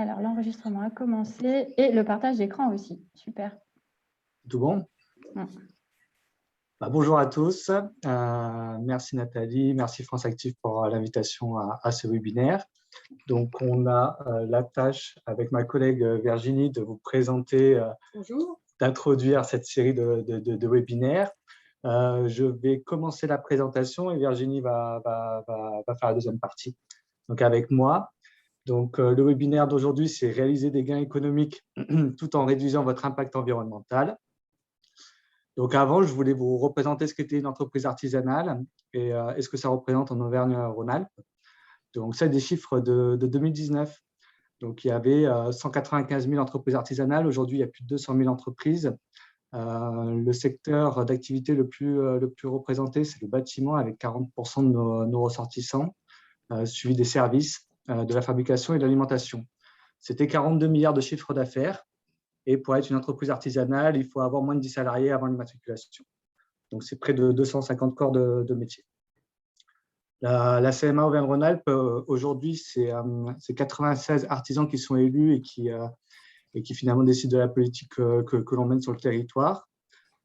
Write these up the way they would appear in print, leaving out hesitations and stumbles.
Alors, l'enregistrement a commencé et le partage d'écran aussi. Super. Tout bon? Mm. Bonjour à tous. Merci Nathalie, merci France Active pour l'invitation à ce webinaire. Donc, on a la tâche avec ma collègue Virginie de vous présenter, d'introduire cette série de webinaires. Je vais commencer la présentation et Virginie va faire la deuxième partie. Donc, avec moi. Donc, le webinaire d'aujourd'hui, c'est réaliser des gains économiques tout en réduisant votre impact environnemental. Donc, avant, je voulais vous représenter ce qu'était une entreprise artisanale et ce que ça représente en Auvergne-Rhône-Alpes. Donc, c'est des chiffres de 2019. Donc, il y avait 195 000 entreprises artisanales. Aujourd'hui, il y a plus de 200 000 entreprises. Le secteur d'activité le plus représenté, c'est le bâtiment avec 40% de nos ressortissants, suivi des services, de la fabrication et de l'alimentation. C'était 42 milliards de chiffre d'affaires. Et pour être une entreprise artisanale, il faut avoir moins de 10 salariés avant l'immatriculation. Donc, c'est près de 250 corps de métier. La CMA Auvergne-Rhône-Alpes, aujourd'hui, c'est 96 artisans qui sont élus et qui finalement décident de la politique que l'on mène sur le territoire.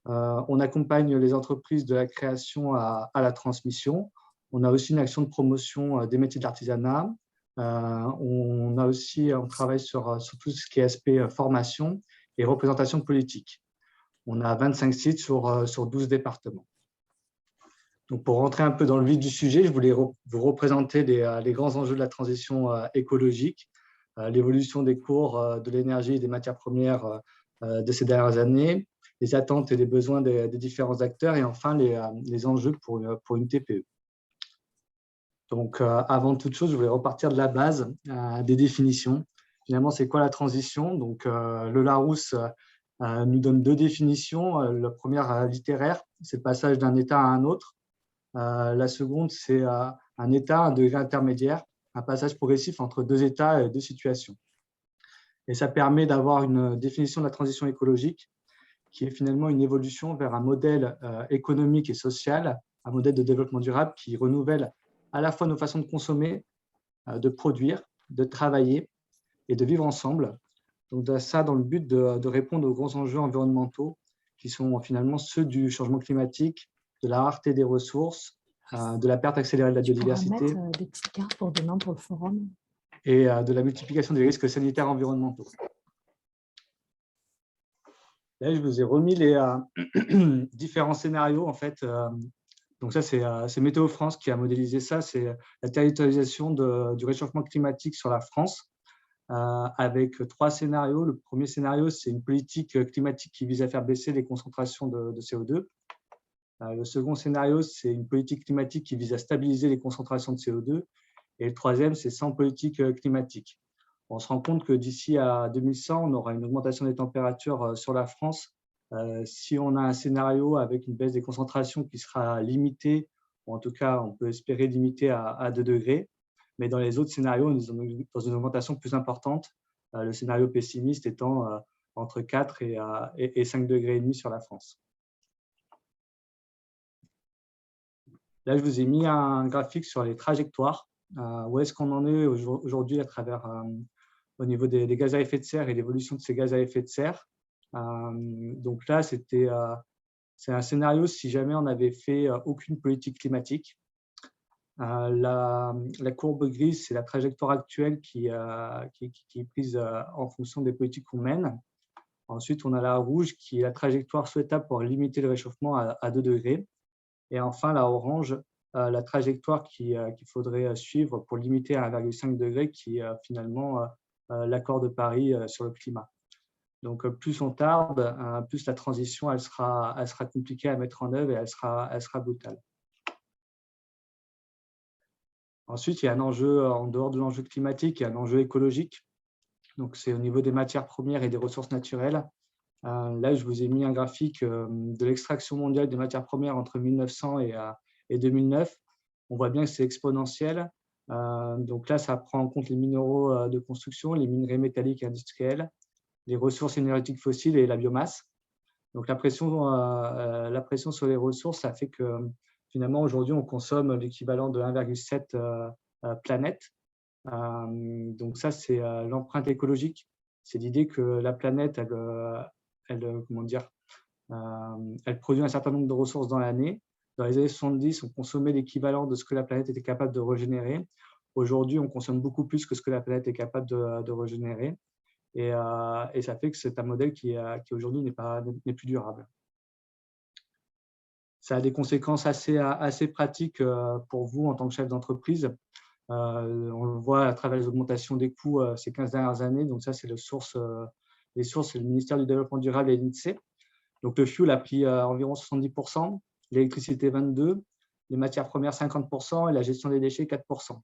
On accompagne les entreprises de la création à la transmission. On a aussi une action de promotion des métiers de l'artisanat. On travaille sur tout ce qui est aspect formation et représentation politique. On a 25 sites sur 12 départements. Donc, pour rentrer un peu dans le vif du sujet, je voulais vous représenter les grands enjeux de la transition écologique, l'évolution des cours de l'énergie et des matières premières de ces dernières années, les attentes et les besoins des différents acteurs et enfin les enjeux pour une TPE. Donc, avant toute chose, je voulais repartir de la base des définitions. Finalement, c'est quoi la transition? Donc, le Larousse nous donne deux définitions. La première, littéraire, c'est le passage d'un état à un autre. La seconde, c'est un état, un degré intermédiaire, un passage progressif entre deux états et deux situations. Et ça permet d'avoir une définition de la transition écologique qui est finalement une évolution vers un modèle économique et social, un modèle de développement durable qui renouvelle à la fois nos façons de consommer, de produire, de travailler et de vivre ensemble. Donc, ça dans le but de répondre aux grands enjeux environnementaux qui sont finalement ceux du changement climatique, de la rareté des ressources, de la perte accélérée de la biodiversité. Tu pourras mettre des petites cartes pour demain pour le forum. Et de la multiplication des risques sanitaires environnementaux. Là, je vous ai remis les différents scénarios. En fait, donc ça, c'est Météo France qui a modélisé ça. C'est la territorialisation du réchauffement climatique sur la France, avec trois scénarios. Le premier scénario, c'est une politique climatique qui vise à faire baisser les concentrations de CO2. Le second scénario, c'est une politique climatique qui vise à stabiliser les concentrations de CO2. Et le troisième, c'est sans politique climatique. On se rend compte que d'ici à 2100, on aura une augmentation des températures sur la France. Si on a un scénario avec une baisse des concentrations qui sera limitée, ou en tout cas, on peut espérer limitée à 2 degrés. Mais dans les autres scénarios, on est dans une augmentation plus importante. Le scénario pessimiste étant entre 4 et 5 degrés et demi sur la France. Là, je vous ai mis un graphique sur les trajectoires. Où est-ce qu'on en est aujourd'hui à travers au niveau des gaz à effet de serre et l'évolution de ces gaz à effet de serre. Donc là, c'est un scénario si jamais on n'avait fait aucune politique climatique. La courbe grise, c'est la trajectoire actuelle qui est prise en fonction des politiques qu'on mène. Ensuite, on a la rouge qui est la trajectoire souhaitable pour limiter le réchauffement à 2 degrés. Et enfin, la orange, la trajectoire qu'il faudrait suivre pour limiter à 1,5 degré, qui est finalement l'accord de Paris sur le climat. Donc, plus on tarde, plus la transition elle sera compliquée à mettre en œuvre et elle sera brutale. Ensuite, il y a un enjeu, en dehors de l'enjeu climatique, il y a un enjeu écologique. Donc, c'est au niveau des matières premières et des ressources naturelles. Là, je vous ai mis un graphique de l'extraction mondiale des matières premières entre 1900 et 2009. On voit bien que c'est exponentiel. Donc là, ça prend en compte les minéraux de construction, les minerais métalliques et industriels, les ressources énergétiques fossiles et la biomasse. Donc la pression sur les ressources, ça fait que finalement, aujourd'hui, on consomme l'équivalent de 1,7 planètes. Donc ça, c'est l'empreinte écologique. C'est l'idée que la planète, comment dire, elle produit un certain nombre de ressources dans l'année. Dans les années 70, on consommait l'équivalent de ce que la planète était capable de régénérer. Aujourd'hui, on consomme beaucoup plus que ce que la planète est capable de régénérer. Et ça fait que c'est un modèle qui aujourd'hui n'est plus durable. Ça a des conséquences assez pratiques pour vous en tant que chef d'entreprise. On le voit à travers les augmentations des coûts ces 15 dernières années. Donc ça, c'est les sources, c'est le ministère du Développement durable et l'INSEE. Donc le fuel a pris environ 70%, l'électricité 22%, les matières premières 50% et la gestion des déchets 4%.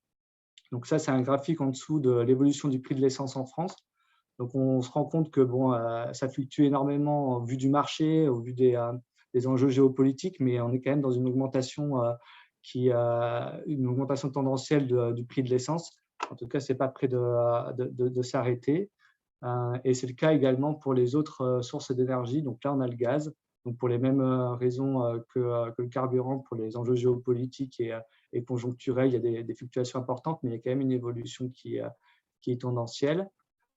Donc ça, c'est un graphique en dessous de l'évolution du prix de l'essence en France. Donc on se rend compte que ça fluctue énormément au vu du marché, au vu des enjeux géopolitiques, mais on est quand même dans une augmentation une augmentation tendancielle du prix de l'essence. En tout cas, ce n'est pas près de s'arrêter. Et c'est le cas également pour les autres sources d'énergie. Donc là, on a le gaz. Donc pour les mêmes raisons que le carburant, pour les enjeux géopolitiques et conjoncturels, il y a des fluctuations importantes, mais il y a quand même une évolution qui est tendancielle.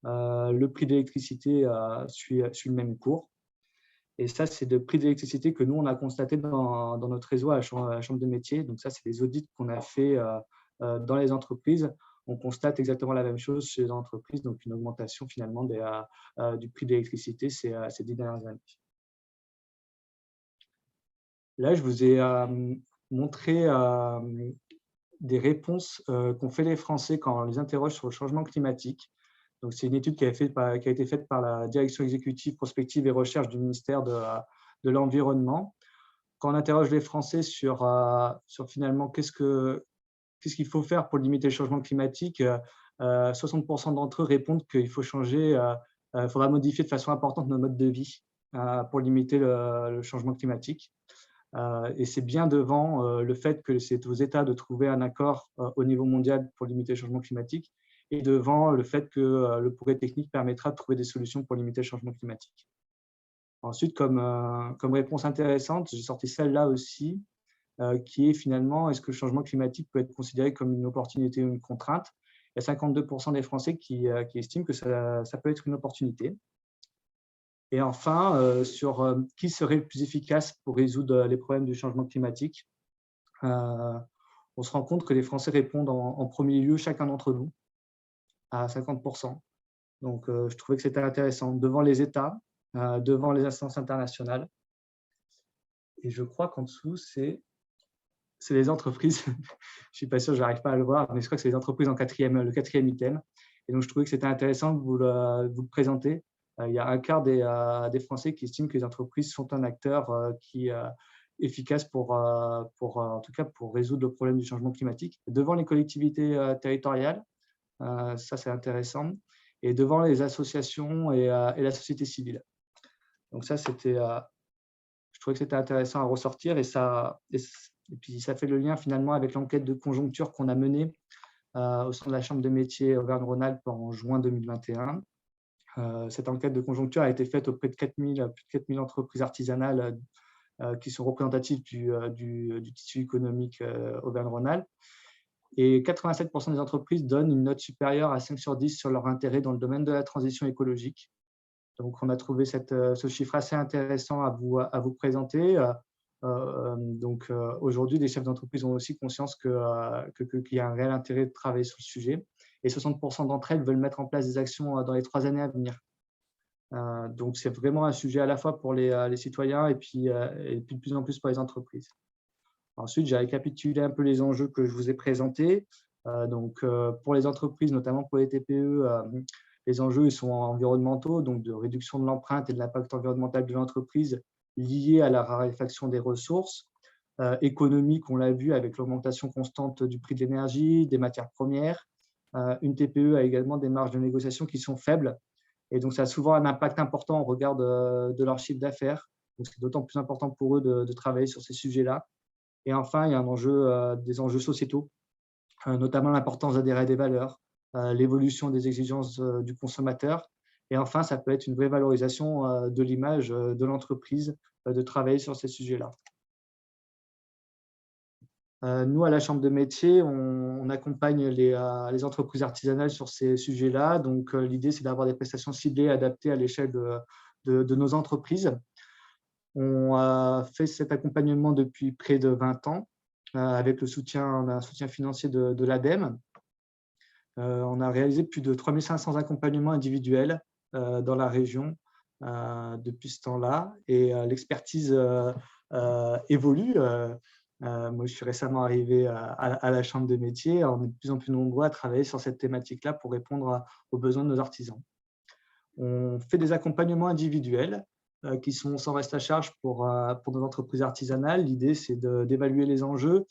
Le prix de l'électricité suit le même cours. Et ça, c'est le prix de l'électricité que nous, on a constaté dans notre réseau à la Chambre de métiers. Donc ça, c'est les audits qu'on a fait dans les entreprises. On constate exactement la même chose chez les entreprises, donc une augmentation finalement du prix de l'électricité ces 10 dernières années. Là, je vous ai montré des réponses qu'ont fait les Français quand on les interroge sur le changement climatique. Donc, c'est une étude qui a été faite par la Direction exécutive prospective et recherche du ministère de l'Environnement. Quand on interroge les Français sur finalement qu'est-ce qu'il faut faire pour limiter le changement climatique, 60% d'entre eux répondent qu'il faut faudra modifier de façon importante nos modes de vie pour limiter le changement climatique. Et c'est bien devant le fait que c'est aux États de trouver un accord au niveau mondial pour limiter le changement climatique et devant le fait que le progrès technique permettra de trouver des solutions pour limiter le changement climatique. Ensuite, comme réponse intéressante, j'ai sorti celle-là aussi, qui est finalement, est-ce que le changement climatique peut être considéré comme une opportunité ou une contrainte? Il y a 52% des Français qui estiment que ça peut être une opportunité. Et enfin, sur qui serait le plus efficace pour résoudre les problèmes du changement climatique, on se rend compte que les Français répondent en premier lieu, chacun d'entre nous, à 50%. Donc, je trouvais que c'était intéressant, devant les États, devant les instances internationales. Et je crois qu'en dessous, c'est les entreprises. Je ne suis pas sûr, je n'arrive pas à le voir, mais je crois que c'est les entreprises le quatrième item. Et donc, je trouvais que c'était intéressant de vous le présenter. Il y a un quart des Français qui estiment que les entreprises sont un acteur efficace en tout cas pour résoudre le problème du changement climatique. Devant les collectivités territoriales, ça c'est intéressant, et devant les associations et la société civile. Donc ça, je trouvais que c'était intéressant à ressortir, et puis ça fait le lien finalement avec l'enquête de conjoncture qu'on a menée au sein de la Chambre de métiers Auvergne-Rhône-Alpes en juin 2021. Cette enquête de conjoncture a été faite auprès de plus de 4000 entreprises artisanales qui sont représentatives du tissu économique Auvergne-Rhône-Alpes. Et 87% des entreprises donnent une note supérieure à 5 sur 10 sur leur intérêt dans le domaine de la transition écologique. Donc, on a trouvé ce chiffre assez intéressant à vous présenter. Aujourd'hui, les chefs d'entreprise ont aussi conscience qu'il y a un réel intérêt de travailler sur le sujet. Et 60% d'entre elles veulent mettre en place des actions dans les 3 années à venir. Donc, c'est vraiment un sujet à la fois pour les citoyens et puis de plus en plus pour les entreprises. Ensuite, j'ai récapitulé un peu les enjeux que je vous ai présentés. Pour les entreprises, notamment pour les TPE, les enjeux ils sont environnementaux, donc de réduction de l'empreinte et de l'impact environnemental de l'entreprise liés à la raréfaction des ressources. Économiques, on l'a vu avec l'augmentation constante du prix de l'énergie, des matières premières. Une TPE a également des marges de négociation qui sont faibles. Et donc, ça a souvent un impact important au regard de leur chiffre d'affaires. Donc, c'est d'autant plus important pour eux de travailler sur ces sujets-là. Et enfin, il y a des enjeux sociétaux, notamment l'importance d'adhérer à des valeurs, l'évolution des exigences du consommateur. Et enfin, ça peut être une vraie valorisation de l'image de l'entreprise de travailler sur ces sujets-là. Nous, à la Chambre de métier, on accompagne les entreprises artisanales sur ces sujets-là. Donc, l'idée, c'est d'avoir des prestations ciblées, adaptées à l'échelle de nos entreprises. On a fait cet accompagnement depuis près de 20 ans avec un soutien financier de l'ADEME. On a réalisé plus de 3500 accompagnements individuels dans la région depuis ce temps-là. Et l'expertise évolue. Moi, je suis récemment arrivé à la Chambre des métiers. On est de plus en plus nombreux à travailler sur cette thématique-là pour répondre aux besoins de nos artisans. On fait des accompagnements individuels qui sont sans reste à charge pour nos entreprises artisanales. L'idée, c'est d'évaluer les enjeux,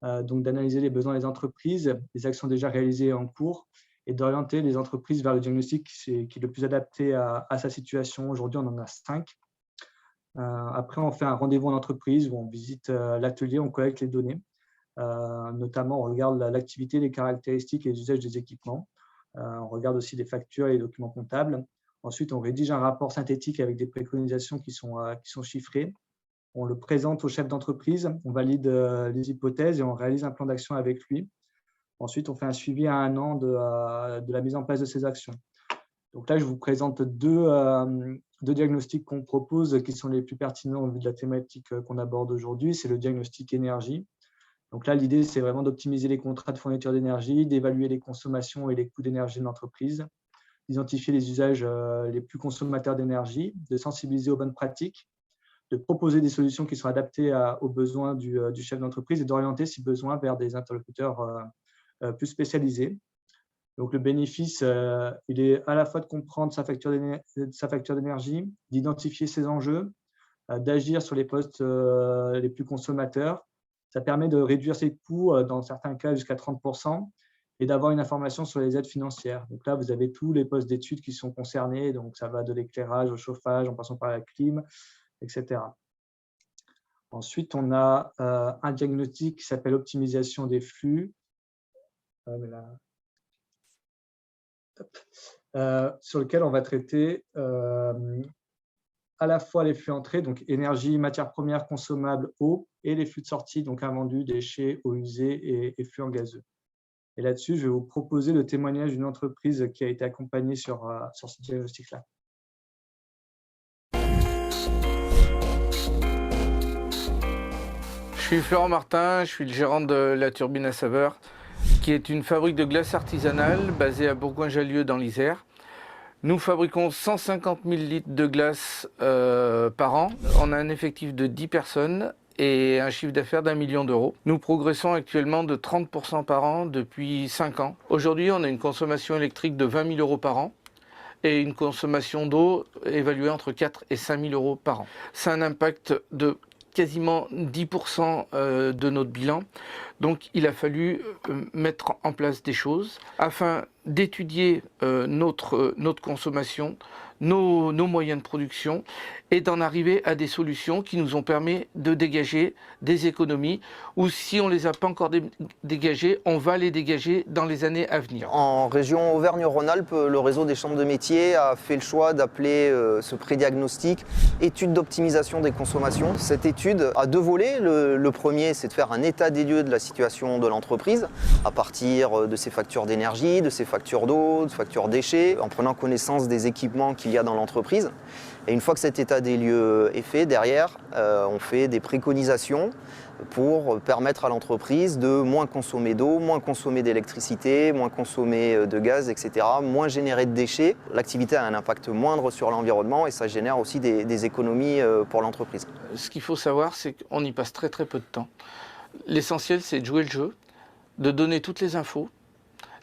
donc d'analyser les besoins des entreprises, les actions déjà réalisées et en cours, et d'orienter les entreprises vers le diagnostic qui est le plus adapté à sa situation. Aujourd'hui, on en a 5. Après, on fait un rendez-vous en entreprise où on visite l'atelier, on collecte les données. Notamment, on regarde l'activité, les caractéristiques et les usages des équipements. On regarde aussi les factures et les documents comptables. Ensuite, on rédige un rapport synthétique avec des préconisations qui sont chiffrées. On le présente au chef d'entreprise, on valide les hypothèses et on réalise un plan d'action avec lui. Ensuite, on fait un suivi à 1 an de la mise en place de ces actions. Donc là, je vous présente deux diagnostics qu'on propose qui sont les plus pertinents au vu de la thématique qu'on aborde aujourd'hui. C'est le diagnostic énergie. Donc là, l'idée, c'est vraiment d'optimiser les contrats de fourniture d'énergie, d'évaluer les consommations et les coûts d'énergie de l'entreprise, d'identifier les usages les plus consommateurs d'énergie, de sensibiliser aux bonnes pratiques, de proposer des solutions qui sont adaptées aux besoins du chef d'entreprise et d'orienter, si besoin, vers des interlocuteurs plus spécialisés. Donc, le bénéfice, il est à la fois de comprendre sa facture d'énergie, d'identifier ses enjeux, d'agir sur les postes les plus consommateurs. Ça permet de réduire ses coûts, dans certains cas jusqu'à 30%, et d'avoir une information sur les aides financières. Donc là, vous avez tous les postes d'études qui sont concernés, donc ça va de l'éclairage au chauffage, en passant par la clim, etc. Ensuite, on a un diagnostic qui s'appelle optimisation des flux, sur lequel on va traiter à la fois les flux entrées, donc énergie, matières premières consommables, eau, et les flux de sortie, donc invendus, déchets, eaux usées et flux en gazeux. Et là-dessus, je vais vous proposer le témoignage d'une entreprise qui a été accompagnée sur ce diagnostic-là. Je suis Florent Martin, je suis le gérant de la Turbine à Saveur, qui est une fabrique de glace artisanale basée à Bourgoin-Jallieu dans l'Isère. Nous fabriquons 150 000 litres de glace par an. On a un effectif de 10 personnes et un chiffre d'affaires d'1 million d'euros. Nous progressons actuellement de 30% par an depuis 5 ans. Aujourd'hui, on a une consommation électrique de 20 000 euros par an et une consommation d'eau évaluée entre 4 et 5 000 euros par an. C'est un impact de quasiment 10% de notre bilan. Donc il a fallu mettre en place des choses afin d'étudier notre consommation, nos moyens de production et d'en arriver à des solutions qui nous ont permis de dégager des économies ou si on ne les a pas encore dégagées, on va les dégager dans les années à venir. En région Auvergne-Rhône-Alpes, le réseau des chambres de métiers a fait le choix d'appeler ce pré-diagnostic étude d'optimisation des consommations. Cette étude a 2 volets. Le premier, c'est de faire un état des lieux de la situation de l'entreprise à partir de ses factures d'énergie, de ses factures d'eau, de factures déchets, en prenant connaissance des équipements qu'il y a dans l'entreprise. Et une fois que cet état des lieux est fait, derrière, on fait des préconisations pour permettre à l'entreprise de moins consommer d'eau, moins consommer d'électricité, moins consommer de gaz, etc., moins générer de déchets. L'activité a un impact moindre sur l'environnement et ça génère aussi des économies pour l'entreprise. Ce qu'il faut savoir, c'est qu'on y passe très très peu de temps. L'essentiel, c'est de jouer le jeu, de donner toutes les infos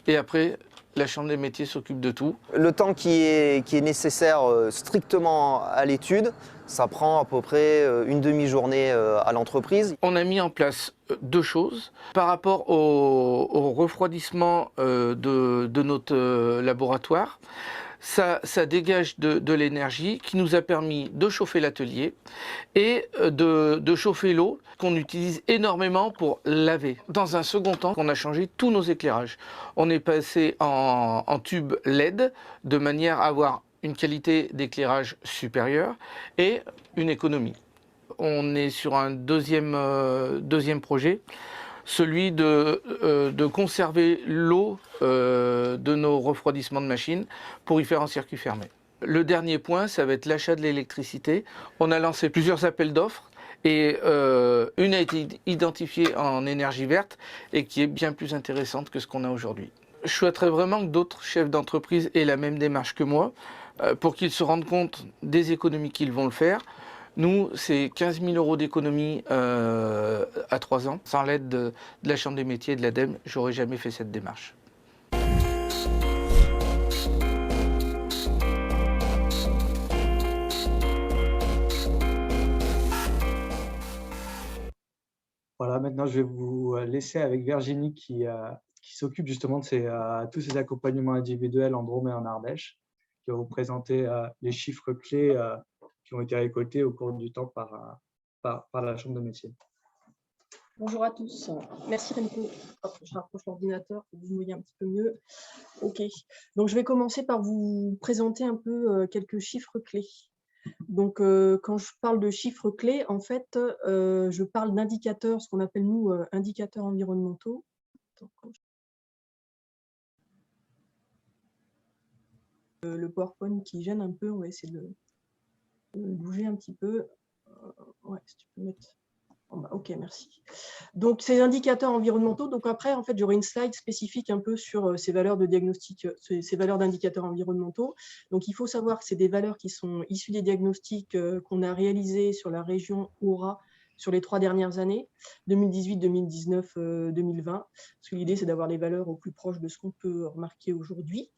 et après, la Chambre des métiers s'occupe de tout. Le temps qui est nécessaire strictement à l'étude, ça prend à peu près une demi-journée à l'entreprise. On a mis en place 2 choses. Par rapport au refroidissement de notre laboratoire, ça dégage de l'énergie qui nous a permis de chauffer l'atelier et de chauffer l'eau qu'on utilise énormément pour laver. Dans un second temps, on a changé tous nos éclairages. On est passé en tube LED de manière à avoir une qualité d'éclairage supérieure et une économie. On est sur un deuxième projet celui de conserver l'eau de nos refroidissements de machines pour y faire un circuit fermé. Le dernier point, ça va être l'achat de l'électricité. On a lancé plusieurs appels d'offres et une a été identifiée en énergie verte et qui est bien plus intéressante que ce qu'on a aujourd'hui. Je souhaiterais vraiment que d'autres chefs d'entreprise aient la même démarche que moi pour qu'ils se rendent compte des économies qu'ils vont le faire. Nous, c'est 15 000 € d'économie à 3 ans. Sans l'aide de la Chambre des métiers et de l'ADEME, j'aurais jamais fait cette démarche. Voilà, maintenant je vais vous laisser avec Virginie qui s'occupe justement de tous ces accompagnements individuels en Drôme et en Ardèche, qui va vous présenter les chiffres clés qui ont été récoltés au cours du temps par la Chambre de métier. Bonjour à tous. Merci Remco. Hop, je rapproche l'ordinateur pour que vous me voyez un petit peu mieux. OK. Donc, je vais commencer par vous présenter un peu quelques chiffres clés. Donc, quand je parle de chiffres clés, en fait, je parle d'indicateurs, ce qu'on appelle nous indicateurs environnementaux. Le PowerPoint qui gêne un peu, on va essayer de le bouger un petit peu. Ouais, si tu peux mettre. OK, merci. Donc, ces indicateurs environnementaux, donc après, en fait, j'aurai une slide spécifique un peu sur ces valeurs de diagnostic, ces valeurs d'indicateurs environnementaux. Donc, il faut savoir que c'est des valeurs qui sont issues des diagnostics qu'on a réalisés sur la région Aura sur les 3 dernières années, 2018, 2019, 2020. Parce que l'idée, c'est d'avoir les valeurs au plus proche de ce qu'on peut remarquer aujourd'hui.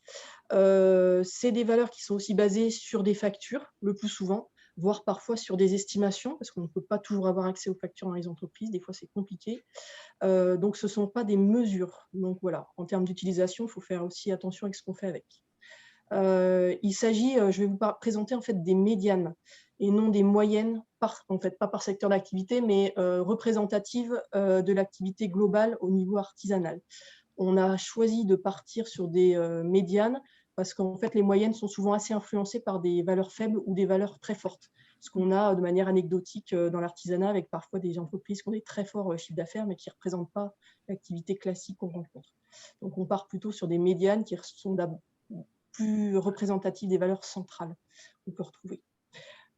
C'est des valeurs qui sont aussi basées sur des factures, le plus souvent, voire parfois sur des estimations, parce qu'on ne peut pas toujours avoir accès aux factures dans les entreprises, des fois c'est compliqué. Donc ce ne sont pas des mesures. Donc voilà, en termes d'utilisation, il faut faire aussi attention avec ce qu'on fait avec. Il s'agit, je vais vous présenter en fait des médianes et non des moyennes, en fait pas par secteur d'activité, mais représentatives de l'activité globale au niveau artisanal. On a choisi de partir sur des médianes parce qu'en fait, les moyennes sont souvent assez influencées par des valeurs faibles ou des valeurs très fortes. Ce qu'on a de manière anecdotique dans l'artisanat avec parfois des entreprises qui ont des très forts chiffres d'affaires, mais qui ne représentent pas l'activité classique qu'on rencontre. Donc, on part plutôt sur des médianes qui sont plus représentatives des valeurs centrales qu'on peut retrouver.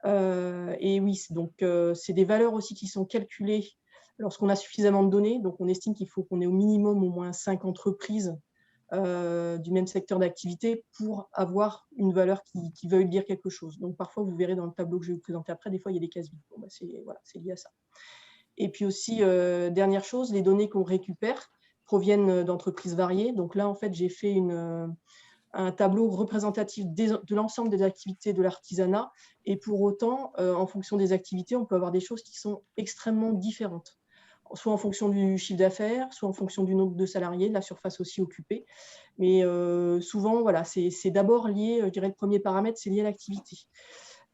Et oui, donc c'est des valeurs aussi qui sont calculées lorsqu'on a suffisamment de données. Donc, on estime qu'il faut qu'on ait au minimum au moins 5 entreprises du même secteur d'activité pour avoir une valeur qui veuille dire quelque chose. Donc, parfois, vous verrez dans le tableau que je vais vous présenter après, des fois, il y a des cases vides. Bon, bah, c'est lié à ça. Et puis aussi, dernière chose, les données qu'on récupère proviennent d'entreprises variées. Donc là, en fait, j'ai fait un tableau représentatif de l'ensemble des activités de l'artisanat. Et pour autant, en fonction des activités, on peut avoir des choses qui sont extrêmement différentes, soit en fonction du chiffre d'affaires, soit en fonction du nombre de salariés, de la surface aussi occupée. Mais souvent, voilà, c'est d'abord lié, je dirais le premier paramètre, c'est lié à l'activité.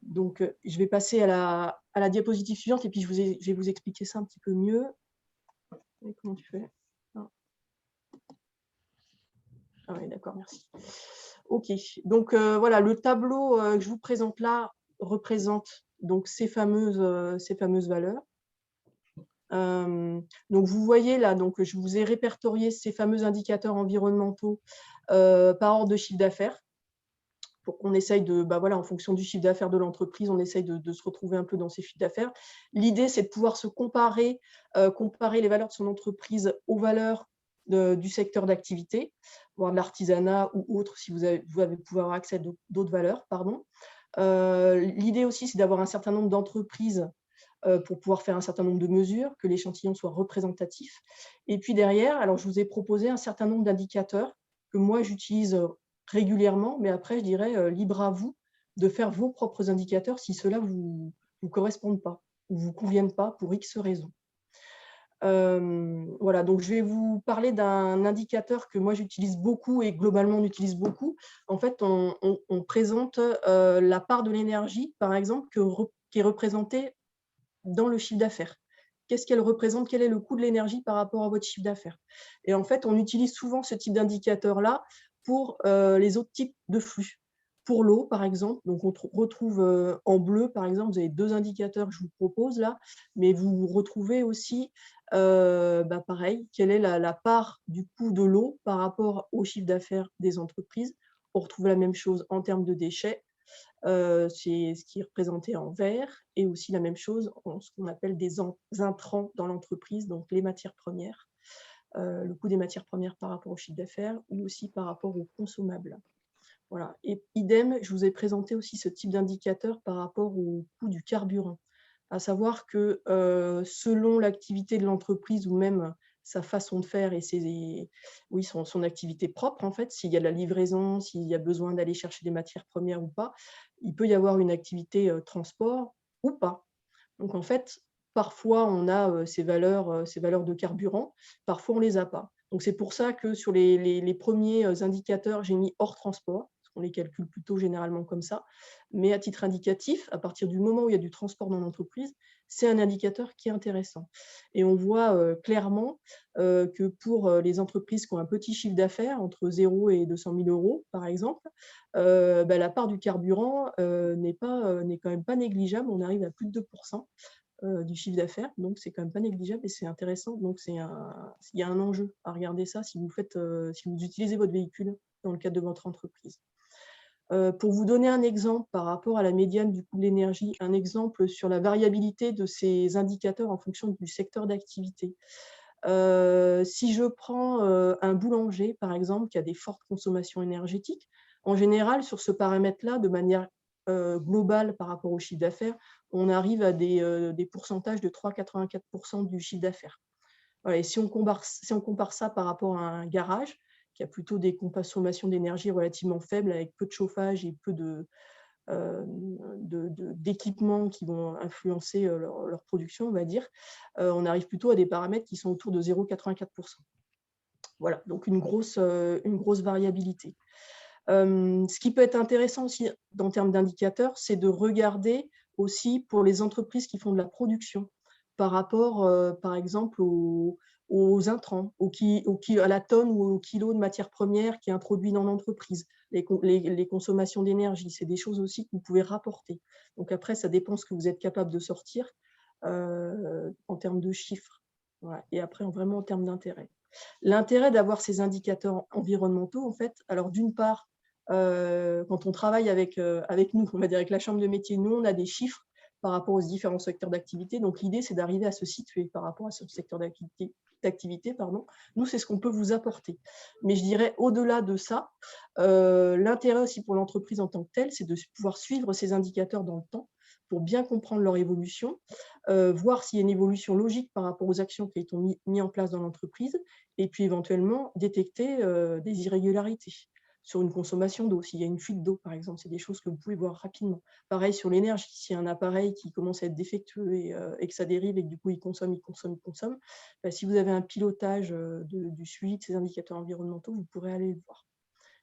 Donc, je vais passer à la diapositive suivante et puis je vais vous expliquer ça un petit peu mieux. Et comment tu fais? Ah oui, d'accord, merci. OK, donc voilà, le tableau que je vous présente là représente donc ces fameuses valeurs. Donc, vous voyez là, donc, je vous ai répertorié ces fameux indicateurs environnementaux par ordre de chiffre d'affaires pour qu'on essaye de, voilà, en fonction du chiffre d'affaires de l'entreprise, on essaye de se retrouver un peu dans ces chiffres d'affaires. L'idée, c'est de pouvoir se comparer les valeurs de son entreprise aux valeurs du secteur d'activité, voire de l'artisanat ou autre, si vous avez pouvoir avoir accès à d'autres valeurs. L'idée aussi, c'est d'avoir un certain nombre d'entreprises pour pouvoir faire un certain nombre de mesures, que l'échantillon soit représentatif. Et puis derrière, alors je vous ai proposé un certain nombre d'indicateurs que moi j'utilise régulièrement, mais après je dirais libre à vous de faire vos propres indicateurs si ceux-là vous correspondent pas ou vous conviennent pas pour X raisons. Voilà, donc je vais vous parler d'un indicateur que moi j'utilise beaucoup et globalement on utilise beaucoup. En fait, on présente la part de l'énergie, par exemple, qui est représentée dans le chiffre d'affaires. Qu'est-ce qu'elle représente? Quel est le coût de l'énergie par rapport à votre chiffre d'affaires? Et en fait, on utilise souvent ce type d'indicateur-là pour les autres types de flux. Pour l'eau, par exemple, donc on retrouve en bleu, par exemple, vous avez 2 indicateurs que je vous propose là, mais vous retrouvez aussi Pareil, quelle est la part du coût de l'eau par rapport au chiffre d'affaires des entreprises. On retrouve la même chose en termes de déchets, c'est ce qui est représenté en vert, et aussi la même chose en ce qu'on appelle des intrants dans l'entreprise, donc les matières premières, le coût des matières premières par rapport au chiffre d'affaires ou aussi par rapport aux consommables. Voilà. Et idem, je vous ai présenté aussi ce type d'indicateur par rapport au coût du carburant. À savoir que selon l'activité de l'entreprise ou même sa façon de faire et son activité propre, en fait, s'il y a de la livraison, s'il y a besoin d'aller chercher des matières premières ou pas, il peut y avoir une activité transport ou pas. Donc, en fait, parfois, on a ces valeurs de carburant, parfois, on ne les a pas. Donc, c'est pour ça que sur les premiers indicateurs, j'ai mis hors transport. On les calcule plutôt généralement comme ça. Mais à titre indicatif, à partir du moment où il y a du transport dans l'entreprise, c'est un indicateur qui est intéressant. Et on voit clairement que pour les entreprises qui ont un petit chiffre d'affaires, entre 0 et 200 000 euros, par exemple, la part du carburant n'est quand même pas négligeable. On arrive à plus de 2% du chiffre d'affaires, donc c'est quand même pas négligeable et c'est intéressant. Donc il y a un enjeu à regarder ça si vous utilisez votre véhicule dans le cadre de votre entreprise. Pour vous donner un exemple par rapport à la médiane du coût de l'énergie, un exemple sur la variabilité de ces indicateurs en fonction du secteur d'activité. Si je prends un boulanger, par exemple, qui a des fortes consommations énergétiques, en général, sur ce paramètre-là, de manière globale par rapport au chiffre d'affaires, on arrive à des pourcentages de 3,84% du chiffre d'affaires. Voilà, et si on compare ça par rapport à un garage, qui a plutôt des consommations d'énergie relativement faibles, avec peu de chauffage et peu d'équipements qui vont influencer leur production, on va dire, on arrive plutôt à des paramètres qui sont autour de 0,84%. Voilà, donc une grosse variabilité. Ce qui peut être intéressant aussi en termes d'indicateurs, c'est de regarder aussi pour les entreprises qui font de la production par rapport, par exemple, aux intrants, à la tonne ou au kilo de matière première qui est introduit dans l'entreprise, les consommations d'énergie. C'est des choses aussi que vous pouvez rapporter. Donc après, ça dépend ce que vous êtes capable de sortir en termes de chiffres. Voilà. Et après, vraiment en termes d'intérêt. L'intérêt d'avoir ces indicateurs environnementaux, en fait, alors d'une part, quand on travaille avec nous, on va dire avec la chambre de métier, nous, on a des chiffres par rapport aux différents secteurs d'activité. Donc, l'idée, c'est d'arriver à se situer par rapport à ce secteur d'activité. Nous, c'est ce qu'on peut vous apporter. Mais je dirais, au-delà de ça, l'intérêt aussi pour l'entreprise en tant que telle, c'est de pouvoir suivre ces indicateurs dans le temps pour bien comprendre leur évolution, voir s'il y a une évolution logique par rapport aux actions qui ont été mises en place dans l'entreprise, et puis éventuellement détecter des irrégularités sur une consommation d'eau. S'il y a une fuite d'eau, par exemple, c'est des choses que vous pouvez voir rapidement. Pareil sur l'énergie, s'il y a un appareil qui commence à être défectueux et que ça dérive et que du coup il consomme, si vous avez un pilotage du suivi de ces indicateurs environnementaux, vous pourrez aller le voir.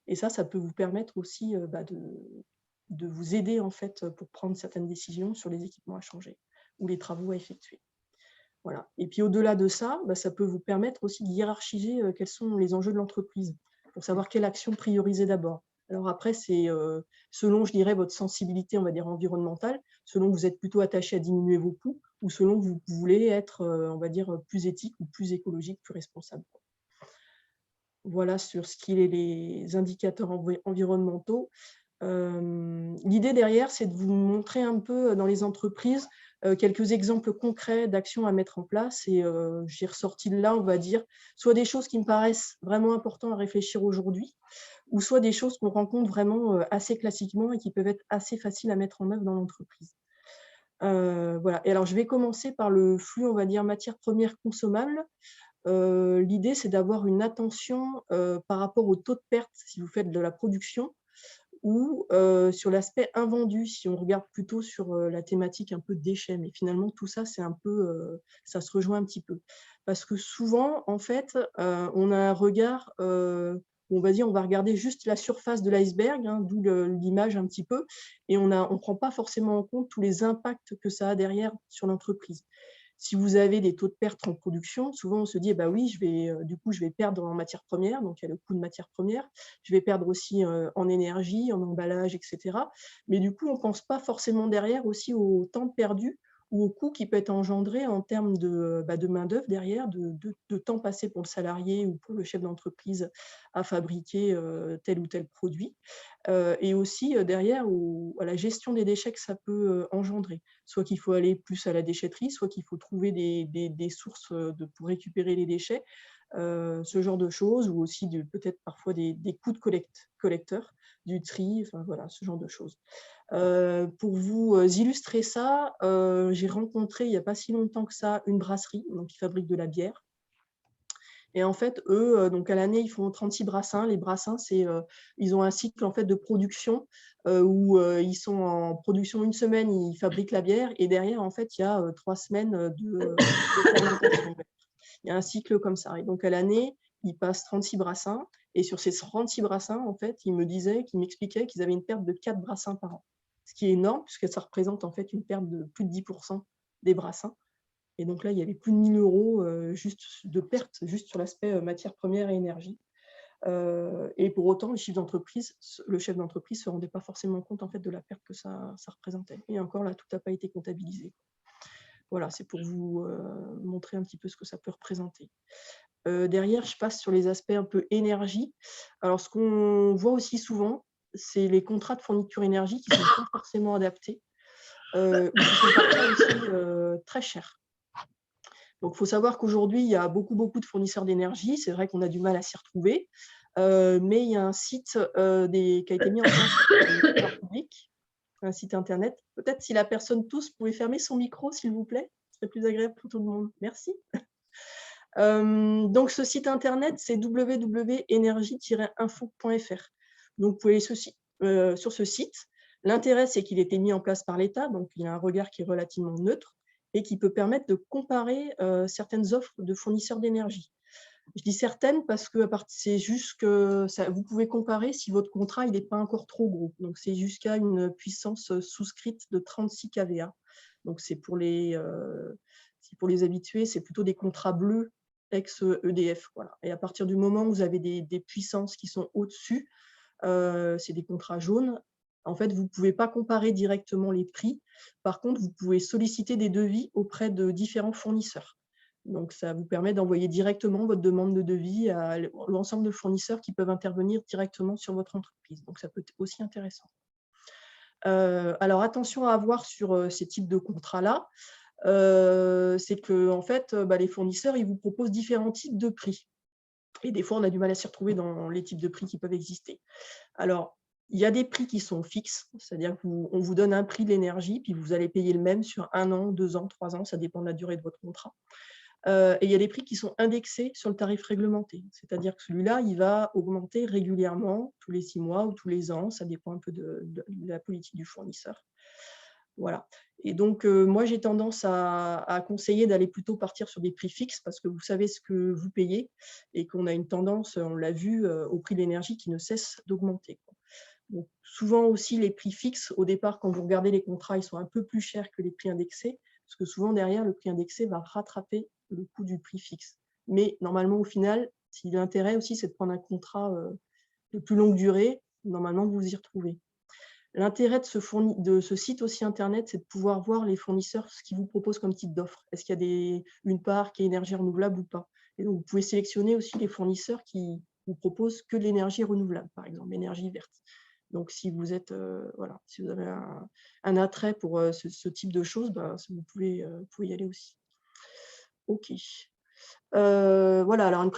Et ça peut vous permettre aussi de vous aider en fait pour prendre certaines décisions sur les équipements à changer ou les travaux à effectuer. Voilà. Et puis au-delà de ça, ça peut vous permettre aussi de hiérarchiser quels sont les enjeux de l'entreprise pour savoir quelle action prioriser d'abord. Alors après, c'est selon, je dirais, votre sensibilité, on va dire, environnementale, selon que vous êtes plutôt attaché à diminuer vos coûts ou selon que vous voulez être, on va dire, plus éthique ou plus écologique, plus responsable. Voilà sur ce qu'il est les indicateurs environnementaux. L'idée derrière, c'est de vous montrer un peu dans les entreprises quelques exemples concrets d'actions à mettre en place. Et j'ai ressorti de là, on va dire, soit des choses qui me paraissent vraiment importantes à réfléchir aujourd'hui, ou soit des choses qu'on rencontre vraiment assez classiquement et qui peuvent être assez faciles à mettre en œuvre dans l'entreprise. Voilà. Et alors, je vais commencer par le flux, on va dire, matières premières consommables. L'idée, c'est d'avoir une attention par rapport au taux de perte si vous faites de la production, ou sur l'aspect invendu, si on regarde plutôt sur la thématique un peu déchets. Mais finalement, tout ça, c'est un peu, ça se rejoint un petit peu. Parce que souvent, en fait, on a un regard, on va dire, on va regarder juste la surface de l'iceberg, d'où l'image un petit peu, et on ne prend pas forcément en compte tous les impacts que ça a derrière sur l'entreprise. Si vous avez des taux de perte en production, souvent on se dit, oui, je vais perdre en matière première, donc il y a le coût de matière première, je vais perdre aussi en énergie, en emballage, etc. Mais du coup, on ne pense pas forcément derrière aussi au temps perdu ou au coût qui peut être engendré en termes de main-d'œuvre derrière, de temps passé pour le salarié ou pour le chef d'entreprise à fabriquer tel ou tel produit, et aussi derrière à la gestion des déchets que ça peut engendrer. Soit qu'il faut aller plus à la déchetterie, soit qu'il faut trouver des sources pour récupérer les déchets, ce genre de choses, ou aussi peut-être parfois des coûts de collecteurs, du tri, enfin voilà, ce genre de choses. Pour vous illustrer ça, j'ai rencontré il n'y a pas si longtemps que ça une brasserie donc, qui fabrique de la bière. Et en fait, eux, donc à l'année, ils font 36 brassins. Les brassins, ils ont un cycle en fait, de production où ils sont en production une semaine, ils fabriquent la bière, et derrière, en fait, il y a 3 semaines de fermentation. Il y a un cycle comme ça. Et donc à l'année, ils passent 36 brassins. Et sur ces 36 brassins, en fait, ils m'expliquaient qu'ils avaient une perte de 4 brassins par an. Ce qui est énorme, puisque ça représente en fait une perte de plus de 10% des brassins. Et donc là, il y avait plus de 1 000 € juste de perte, juste sur l'aspect matière première et énergie. Et pour autant, le chef d'entreprise ne se rendait pas forcément compte en fait, de la perte que ça représentait. Et encore là, tout n'a pas été comptabilisé. Voilà, c'est pour vous montrer un petit peu ce que ça peut représenter. Derrière, je passe sur les aspects un peu énergie. Alors, ce qu'on voit aussi souvent, c'est les contrats de fourniture énergie qui ne sont pas forcément adaptés ou qui sont parfois aussi très chers. Donc, il faut savoir qu'aujourd'hui, il y a beaucoup de fournisseurs d'énergie. C'est vrai qu'on a du mal à s'y retrouver, mais il y a un site qui a été mis en place par le public, un site internet. Peut-être si la personne tousse, pouvez fermer son micro, s'il vous plaît. Ce serait plus agréable pour tout le monde. Merci. Donc, ce site internet, c'est www.energie-info.fr. Donc, vous pouvez aller sur ce site. L'intérêt, c'est qu'il a été mis en place par l'État, donc il a un regard qui est relativement neutre et qui peut permettre de comparer certaines offres de fournisseurs d'énergie. Je dis certaines parce que c'est juste que vous pouvez comparer si votre contrat n'est pas encore trop gros. Donc, c'est jusqu'à une puissance souscrite de 36 kVA. Donc, c'est pour les habitués, c'est plutôt des contrats bleus ex-EDF. Voilà. Et à partir du moment où vous avez des puissances qui sont au-dessus, c'est des contrats jaunes. En fait, vous ne pouvez pas comparer directement les prix. Par contre, vous pouvez solliciter des devis auprès de différents fournisseurs. Donc, ça vous permet d'envoyer directement votre demande de devis à l'ensemble de fournisseurs qui peuvent intervenir directement sur votre entreprise. Donc, ça peut être aussi intéressant. Alors, attention à avoir sur ces types de contrats-là, c'est que en fait, les fournisseurs ils vous proposent différents types de prix. Et des fois, on a du mal à s'y retrouver dans les types de prix qui peuvent exister. Alors, il y a des prix qui sont fixes, c'est-à-dire qu'on vous donne un prix de l'énergie, puis vous allez payer le même sur 1 an, 2 ans, 3 ans, ça dépend de la durée de votre contrat. Et il y a des prix qui sont indexés sur le tarif réglementé, c'est-à-dire que celui-là, il va augmenter régulièrement, tous les 6 mois ou tous les ans, ça dépend un peu de la politique du fournisseur. Voilà. Et donc, moi, j'ai tendance à conseiller d'aller plutôt partir sur des prix fixes parce que vous savez ce que vous payez et qu'on a une tendance, on l'a vu, au prix de l'énergie qui ne cesse d'augmenter. Donc, souvent aussi, les prix fixes, au départ, quand vous regardez les contrats, ils sont un peu plus chers que les prix indexés parce que souvent, derrière, le prix indexé va rattraper le coût du prix fixe. Mais normalement, au final, si l'intérêt aussi, c'est de prendre un contrat de plus longue durée, normalement, vous vous y retrouvez. L'intérêt de ce site aussi internet, c'est de pouvoir voir les fournisseurs, ce qu'ils vous proposent comme type d'offre. Est-ce qu'il y a une part qui est énergie renouvelable ou pas? Et donc, vous pouvez sélectionner aussi les fournisseurs qui vous proposent que de l'énergie renouvelable, par exemple, l'énergie verte. Donc, si vous si vous avez un attrait pour ce type de choses, vous pouvez y aller aussi. OK. Voilà, alors une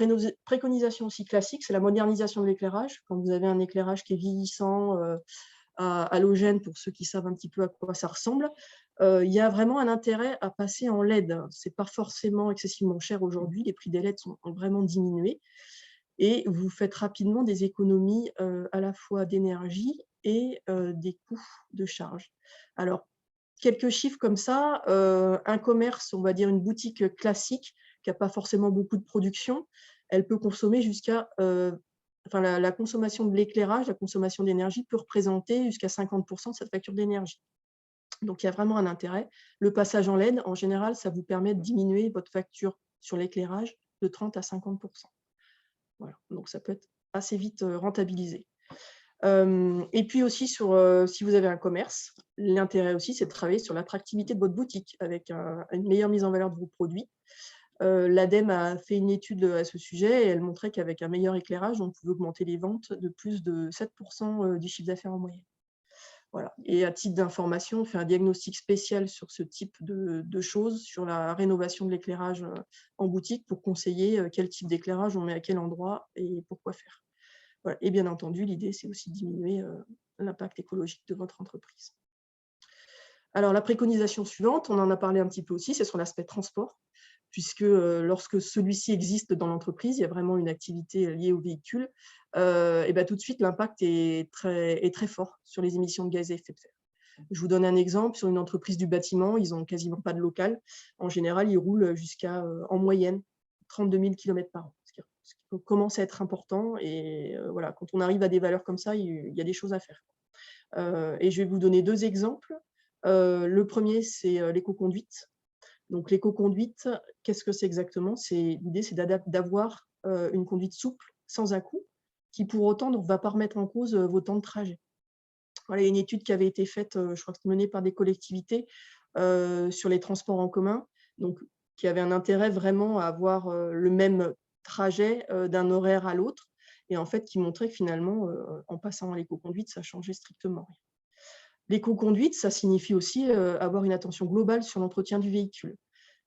préconisation aussi classique, c'est la modernisation de l'éclairage. Quand vous avez un éclairage qui est vieillissant, halogène, pour ceux qui savent un petit peu à quoi ça ressemble, il y a vraiment un intérêt à passer en LED. Ce n'est pas forcément excessivement cher aujourd'hui, les prix des LED ont vraiment diminué et vous faites rapidement des économies à la fois d'énergie et des coûts de charge. Alors, quelques chiffres comme ça, un commerce, on va dire une boutique classique qui n'a pas forcément beaucoup de production, elle peut consommer jusqu'à la consommation de l'éclairage, la consommation d'énergie peut représenter jusqu'à 50% de cette facture d'énergie. Donc, il y a vraiment un intérêt. Le passage en LED, en général, ça vous permet de diminuer votre facture sur l'éclairage de 30 à 50%. Voilà. Donc, ça peut être assez vite rentabilisé. Et puis aussi, si vous avez un commerce, l'intérêt aussi, c'est de travailler sur l'attractivité de votre boutique avec une meilleure mise en valeur de vos produits. L'ADEME a fait une étude à ce sujet et elle montrait qu'avec un meilleur éclairage, on pouvait augmenter les ventes de plus de 7% du chiffre d'affaires en moyenne. Voilà. Et à titre d'information, on fait un diagnostic spécial sur ce type de choses, sur la rénovation de l'éclairage en boutique pour conseiller quel type d'éclairage on met à quel endroit et pourquoi faire. Voilà. Et bien entendu, l'idée, c'est aussi de diminuer l'impact écologique de votre entreprise. Alors, la préconisation suivante, on en a parlé un petit peu aussi, c'est sur l'aspect transport, puisque lorsque celui-ci existe dans l'entreprise, il y a vraiment une activité liée au véhicule, et bien tout de suite, l'impact est très fort sur les émissions de gaz à effet de serre. Je vous donne un exemple, sur une entreprise du bâtiment, ils n'ont quasiment pas de local. En général, ils roulent jusqu'à, en moyenne, 32 000 km par an, ce qui commence à être important. Et voilà, quand on arrive à des valeurs comme ça, il y a des choses à faire. Et je vais vous donner 2 exemples. Le premier, c'est l'éco-conduite. Donc, l'éco-conduite, qu'est-ce que c'est exactement? L'idée, c'est d'avoir une conduite souple, sans à-coups, qui pour autant ne va pas remettre en cause vos temps de trajet. Voilà, il y a une étude qui avait été faite, je crois que c'est menée par des collectivités, sur les transports en commun, donc qui avait un intérêt vraiment à avoir le même trajet d'un horaire à l'autre, et en fait, qui montrait que finalement, en passant à l'éco-conduite, ça changeait strictement rien. L'éco-conduite, ça signifie aussi avoir une attention globale sur l'entretien du véhicule.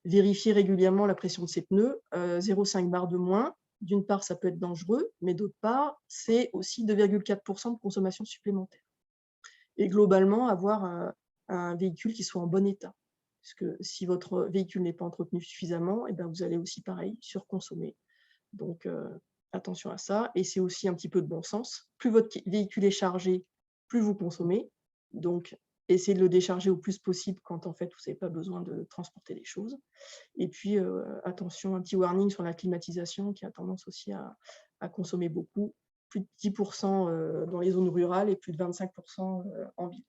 Vérifier régulièrement la pression de ses pneus, 0,5 bar de moins. D'une part, ça peut être dangereux, mais d'autre part, c'est aussi 2,4% de consommation supplémentaire. Et globalement, avoir un véhicule qui soit en bon état. Parce que si votre véhicule n'est pas entretenu suffisamment, et bien vous allez aussi, pareil, surconsommer. Donc, attention à ça. Et c'est aussi un petit peu de bon sens. Plus votre véhicule est chargé, plus vous consommez. Donc, essayez de le décharger au plus possible quand, en fait, vous n'avez pas besoin de transporter les choses. Et puis, attention, un petit warning sur la climatisation qui a tendance aussi à consommer beaucoup. Plus de 10% dans les zones rurales et plus de 25% en ville.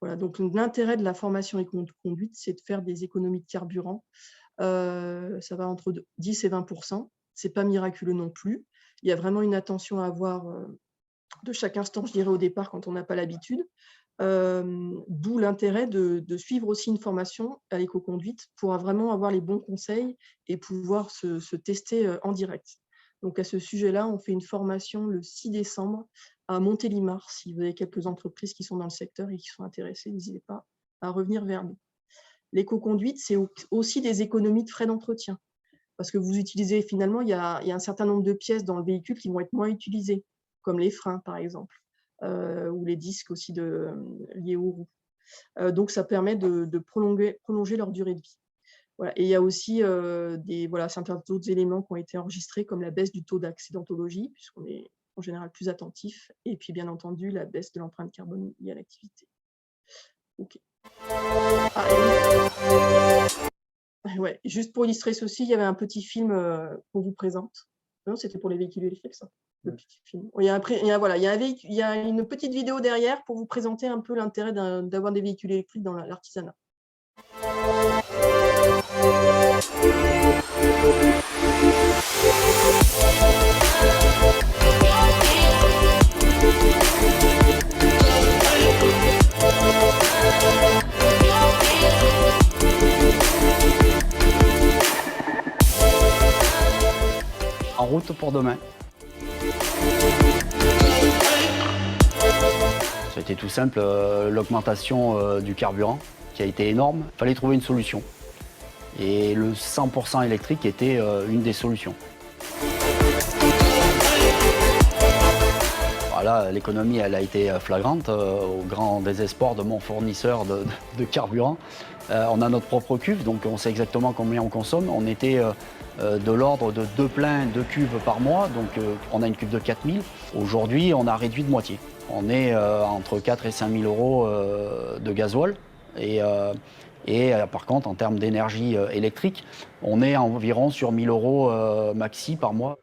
Voilà, donc l'intérêt de la formation éco-conduite, c'est de faire des économies de carburant. Ça va entre 10 et 20%. Ce n'est pas miraculeux non plus. Il y a vraiment une attention à avoir de chaque instant, je dirais au départ, quand on n'a pas l'habitude. D'où l'intérêt de suivre aussi une formation à l'éco-conduite pour vraiment avoir les bons conseils et pouvoir se tester en direct. Donc, à ce sujet-là, on fait une formation le 6 décembre à Montélimar. Si vous avez quelques entreprises qui sont dans le secteur et qui sont intéressées, n'hésitez pas à revenir vers nous. L'éco-conduite, c'est aussi des économies de frais d'entretien. Parce que vous utilisez, finalement, il y a un certain nombre de pièces dans le véhicule qui vont être moins utilisées, comme les freins, par exemple, ou les disques aussi liés aux roues. Donc, ça permet de prolonger leur durée de vie. Voilà. Et il y a aussi certains autres éléments qui ont été enregistrés, comme la baisse du taux d'accidentologie, puisqu'on est en général plus attentif, et puis bien entendu la baisse de l'empreinte carbone liée à l'activité. Ok. Ouais. Juste pour illustrer ceci, il y avait un petit film qu'on vous présente. Non, c'était pour les véhicules électriques, ça. Le petit film. Il y a une petite vidéo derrière pour vous présenter un peu l'intérêt d'avoir des véhicules électriques dans l'artisanat. En route pour demain. C'était tout simple, l'augmentation du carburant qui a été énorme. Il fallait trouver une solution. Et le 100% électrique était une des solutions. Voilà, l'économie elle a été flagrante, au grand désespoir de mon fournisseur de carburant. On a notre propre cuve, donc on sait exactement combien on consomme. On était de l'ordre de 2 pleins, 2 cuves par mois, donc on a une cuve de 4 000. Aujourd'hui, on a réduit de moitié. On est entre 4 et 5 000 euros de gasoil. Et par contre, en termes d'énergie électrique, on est environ sur 1 000 euros maxi par mois.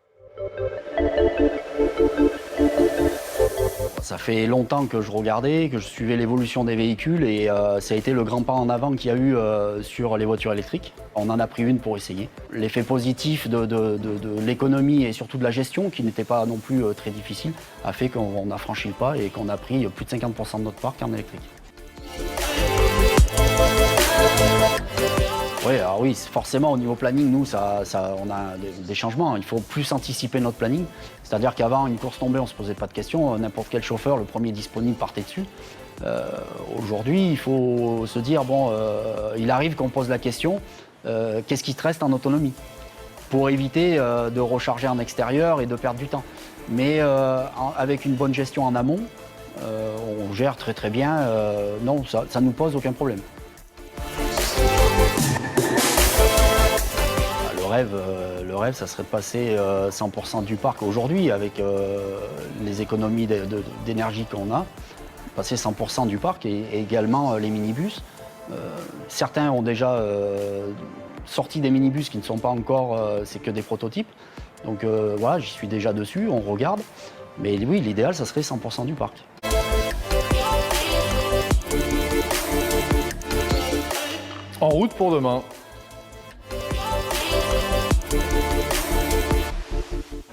Ça fait longtemps que je regardais, que je suivais l'évolution des véhicules et ça a été le grand pas en avant qu'il y a eu sur les voitures électriques. On en a pris une pour essayer. L'effet positif de l'économie et surtout de la gestion, qui n'était pas non plus très difficile, a fait qu'on a franchi le pas et qu'on a pris plus de 50% de notre parc en électrique. Oui, alors oui, forcément au niveau planning, nous, on a des changements. Il faut plus anticiper notre planning. C'est-à-dire qu'avant, une course tombée, on ne se posait pas de questions. N'importe quel chauffeur, le premier disponible, partait dessus. Aujourd'hui, il faut se dire, bon, il arrive qu'on pose la question, qu'est-ce qui te reste en autonomie? Pour éviter de recharger en extérieur et de perdre du temps. Mais avec une bonne gestion en amont, on gère très très bien. Non, ça ne nous pose aucun problème. Le rêve, ça serait de passer 100% du parc aujourd'hui avec les économies d'énergie qu'on a, passer 100% du parc et également les minibus. Certains ont déjà sorti des minibus qui ne sont pas encore, c'est que des prototypes. Donc voilà, j'y suis déjà dessus, on regarde. Mais oui, l'idéal, ça serait 100% du parc. En route pour demain.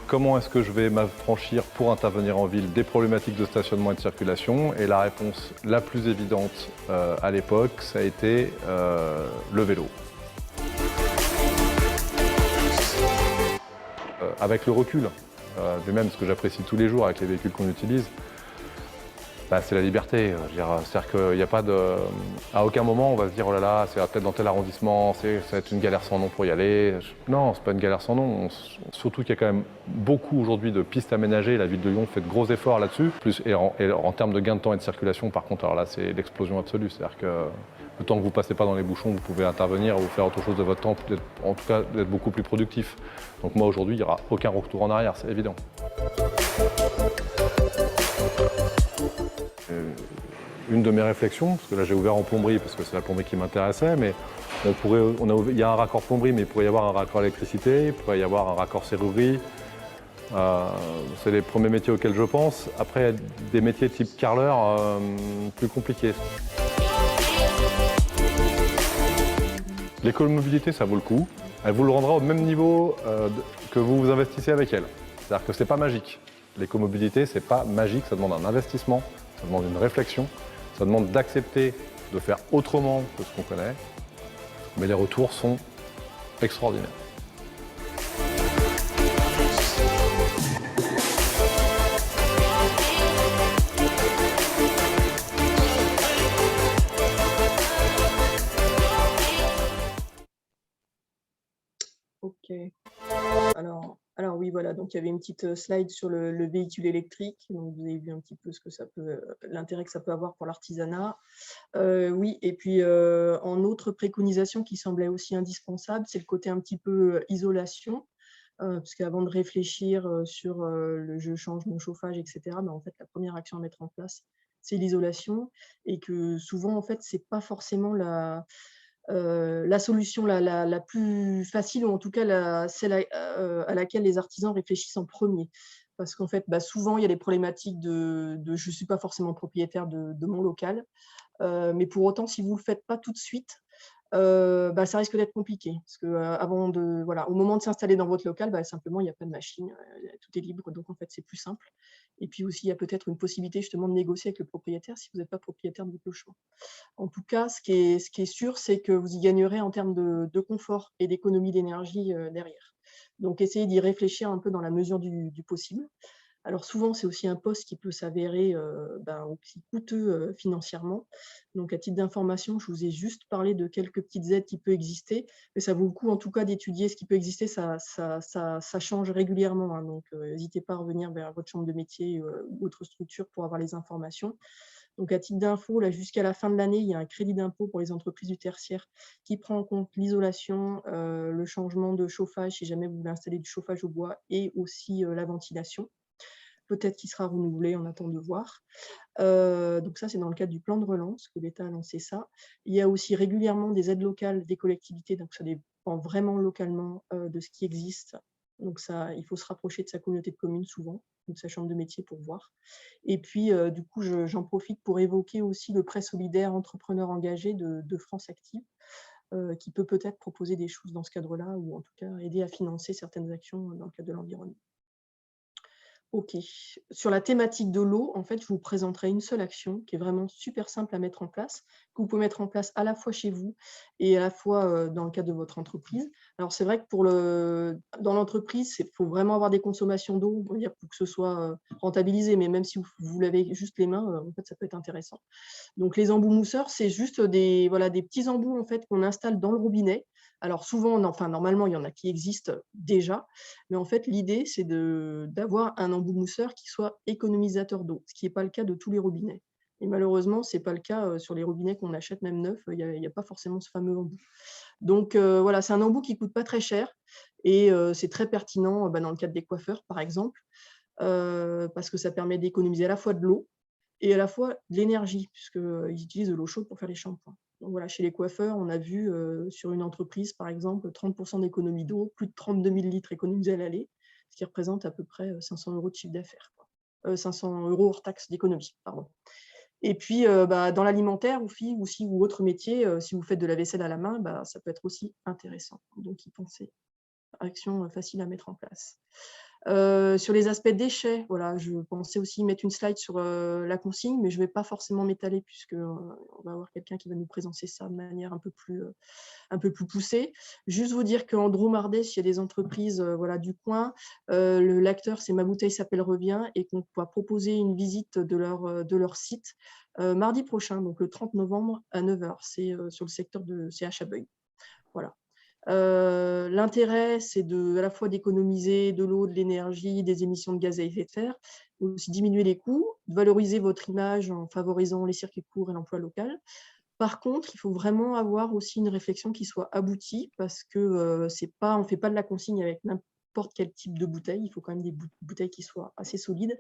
Comment est-ce que je vais m'affranchir pour intervenir en ville des problématiques de stationnement et de circulation? Et la réponse la plus évidente à l'époque, ça a été le vélo. Avec le recul, mais même ce que j'apprécie tous les jours avec les véhicules qu'on utilise, c'est la liberté. C'est-à-dire qu'il n'y a pas de... À aucun moment, on va se dire, oh là là, c'est peut-être dans tel arrondissement, ça va être une galère sans nom pour y aller. Non, c'est pas une galère sans nom. Surtout qu'il y a quand même beaucoup aujourd'hui de pistes aménagées. La ville de Lyon fait de gros efforts là-dessus. Et en termes de gain de temps et de circulation, par contre, alors là, c'est l'explosion absolue. C'est-à-dire que le temps que vous ne passez pas dans les bouchons, vous pouvez intervenir ou faire autre chose de votre temps, en tout cas d'être beaucoup plus productif. Donc moi, aujourd'hui, il n'y aura aucun retour en arrière, c'est évident. Une de mes réflexions, parce que là j'ai ouvert en plomberie parce que c'est la plomberie qui m'intéressait, mais il y a un raccord plomberie, mais il pourrait y avoir un raccord électricité, il pourrait y avoir un raccord serrurerie. C'est les premiers métiers auxquels je pense. Après, il y a des métiers type carreleur plus compliqués. L'écomobilité, ça vaut le coup. Elle vous le rendra au même niveau que vous investissez avec elle. C'est-à-dire que c'est pas magique. L'écomobilité, c'est pas magique, ça demande un investissement, ça demande une réflexion, ça demande d'accepter de faire autrement que ce qu'on connaît, mais les retours sont extraordinaires. Ok. Alors oui, voilà, donc il y avait une petite slide sur le véhicule électrique. Donc vous avez vu un petit peu ce que ça peut, l'intérêt que ça peut avoir pour l'artisanat. Oui, et puis en autre préconisation qui semblait aussi indispensable, c'est le côté un petit peu isolation. Parce qu'avant de réfléchir sur je change mon chauffage, etc., en fait, la première action à mettre en place, c'est l'isolation. Et que souvent, en fait, ce n'est pas forcément la solution la plus facile, ou en tout cas celle à laquelle les artisans réfléchissent en premier. Parce qu'en fait, souvent, il y a des problématiques de je ne suis pas forcément propriétaire de mon local. Mais pour autant, si vous ne le faites pas tout de suite, ça risque d'être compliqué. Parce que au moment de s'installer dans votre local, simplement, il n'y a pas de machine, tout est libre. Donc, en fait, c'est plus simple. Et puis aussi, il y a peut-être une possibilité justement de négocier avec le propriétaire si vous n'êtes pas propriétaire de votre logement. En tout cas, ce qui est sûr, c'est que vous y gagnerez en termes de confort et d'économie d'énergie derrière. Donc, essayez d'y réfléchir un peu dans la mesure du possible. Alors souvent, c'est aussi un poste qui peut s'avérer aussi coûteux financièrement. Donc, à titre d'information, je vous ai juste parlé de quelques petites aides qui peuvent exister, mais ça vaut le coup en tout cas d'étudier ce qui peut exister. Ça change régulièrement, hein, donc n'hésitez pas à revenir vers votre chambre de métier ou autre structure pour avoir les informations. Donc, à titre d'info, là, jusqu'à la fin de l'année, il y a un crédit d'impôt pour les entreprises du tertiaire qui prend en compte l'isolation, le changement de chauffage, si jamais vous voulez installer du chauffage au bois, et aussi la ventilation. Peut-être qu'il sera renouvelé, on attend de voir. Donc ça, c'est dans le cadre du plan de relance que l'État a lancé ça. Il y a aussi régulièrement des aides locales des collectivités, donc ça dépend vraiment localement de ce qui existe. Donc ça, il faut se rapprocher de sa communauté de communes souvent. donc sa chambre de métier pour voir. Et puis, du coup, j'en profite pour évoquer aussi le prêt solidaire entrepreneur engagé de France Active, qui peut peut-être proposer des choses dans ce cadre-là, ou en tout cas aider à financer certaines actions dans le cadre de l'environnement. Ok. Sur la thématique de l'eau, en fait, je vous présenterai une seule action qui est vraiment super simple à mettre en place, que vous pouvez mettre en place à la fois chez vous et à la fois dans le cadre de votre entreprise. Alors, c'est vrai que dans l'entreprise, il faut vraiment avoir des consommations d'eau pour que ce soit rentabilisé, mais même si vous lavez juste les mains, en fait, ça peut être intéressant. Donc, les embouts mousseurs, c'est juste des petits embouts en fait, qu'on installe dans le robinet. Alors souvent, normalement, il y en a qui existent déjà, mais en fait, l'idée, c'est d'avoir un embout mousseur qui soit économisateur d'eau, ce qui n'est pas le cas de tous les robinets. Et malheureusement, ce n'est pas le cas sur les robinets qu'on achète même neufs, il n'y a pas forcément ce fameux embout. Donc voilà, c'est un embout qui ne coûte pas très cher et c'est très pertinent dans le cadre des coiffeurs, par exemple, parce que ça permet d'économiser à la fois de l'eau et à la fois de l'énergie, puisqu'ils utilisent de l'eau chaude pour faire les shampoings. Donc voilà, chez les coiffeurs, on a vu sur une entreprise, par exemple, 30% d'économie d'eau, plus de 32 000 litres économisés à l'aller, ce qui représente à peu près 500 € de chiffre d'affaires. 500 € hors taxe d'économie, pardon. Et puis, dans l'alimentaire ou autre métier, si vous faites de la vaisselle à la main, ça peut être aussi intéressant. Donc, y penser. Action facile à mettre en place. Sur les aspects déchets, voilà, je pensais aussi mettre une slide sur la consigne, mais je ne vais pas forcément m'étaler puisqu'on va avoir quelqu'un qui va nous présenter ça de manière un peu plus poussée. Juste vous dire qu'en Dromardèche, il y a des entreprises du coin. L'acteur, c'est Ma Bouteille s'appelle Revient, et qu'on va proposer une visite de leur site mardi prochain, donc le 30 novembre à 9 h. C'est sur le secteur de CH à Beuil. Voilà. L'intérêt, c'est à la fois d'économiser de l'eau, de l'énergie, des émissions de gaz à effet de serre, aussi diminuer les coûts, de valoriser votre image en favorisant les circuits courts et l'emploi local. Par contre, il faut vraiment avoir aussi une réflexion qui soit aboutie, parce que on ne fait pas de la consigne avec n'importe quel type de bouteille. Il faut quand même des bouteilles qui soient assez solides.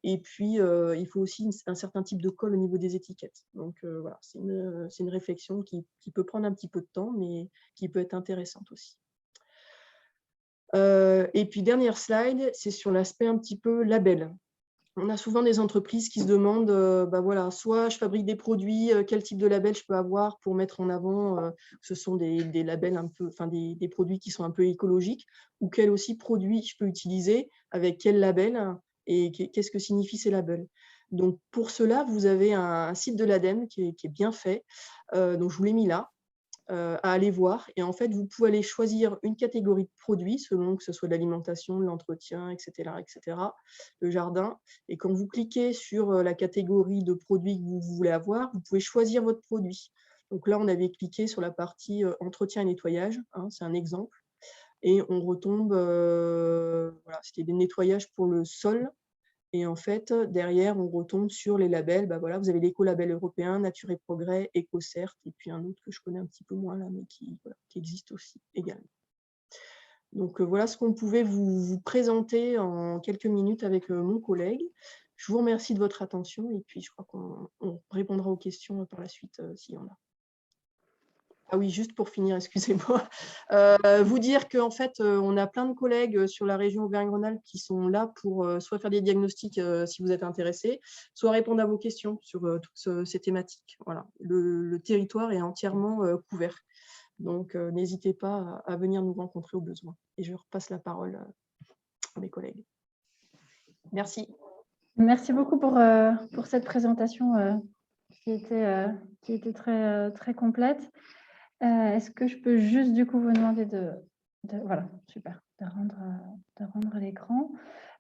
Et puis, il faut aussi un certain type de colle au niveau des étiquettes. Donc, voilà, c'est une réflexion qui peut prendre un petit peu de temps, mais qui peut être intéressante aussi. Et puis, dernière slide, c'est sur l'aspect un petit peu label. On a souvent des entreprises qui se demandent, soit je fabrique des produits, quel type de label je peux avoir pour mettre en avant, ce sont des labels un peu, des produits qui sont un peu écologiques, ou quel aussi produit je peux utiliser, avec quel label, et qu'est-ce que signifient ces labels. Donc pour cela, vous avez un site de l'ADEME qui est bien fait, donc je vous l'ai mis là, à aller voir. Et en fait, vous pouvez aller choisir une catégorie de produits, selon que ce soit de l'alimentation, de l'entretien, etc., le jardin. Et quand vous cliquez sur la catégorie de produits que vous voulez avoir, vous pouvez choisir votre produit. Donc là, on avait cliqué sur la partie entretien et nettoyage, c'est un exemple. Et on retombe, c'était des nettoyages pour le sol. Et en fait, derrière, on retombe sur les labels. Vous avez l'écolabel européen, Nature et Progrès, EcoCert, et puis un autre que je connais un petit peu moins là, mais qui existe aussi également. Donc voilà ce qu'on pouvait vous présenter en quelques minutes avec mon collègue. Je vous remercie de votre attention, et puis je crois qu'on répondra aux questions par la suite s'il y en a. Ah oui, juste pour finir, excusez-moi, vous dire qu'en fait, on a plein de collègues sur la région Auvergne-Rhône-Alpes qui sont là pour soit faire des diagnostics si vous êtes intéressés, soit répondre à vos questions sur toutes ces thématiques. Voilà. Le territoire est entièrement couvert. Donc, n'hésitez pas à venir nous rencontrer au besoin. Et je repasse la parole à mes collègues. Merci. Merci beaucoup pour cette présentation qui était très, très complète. Est-ce que je peux juste du coup vous demander voilà, super, de rendre l'écran.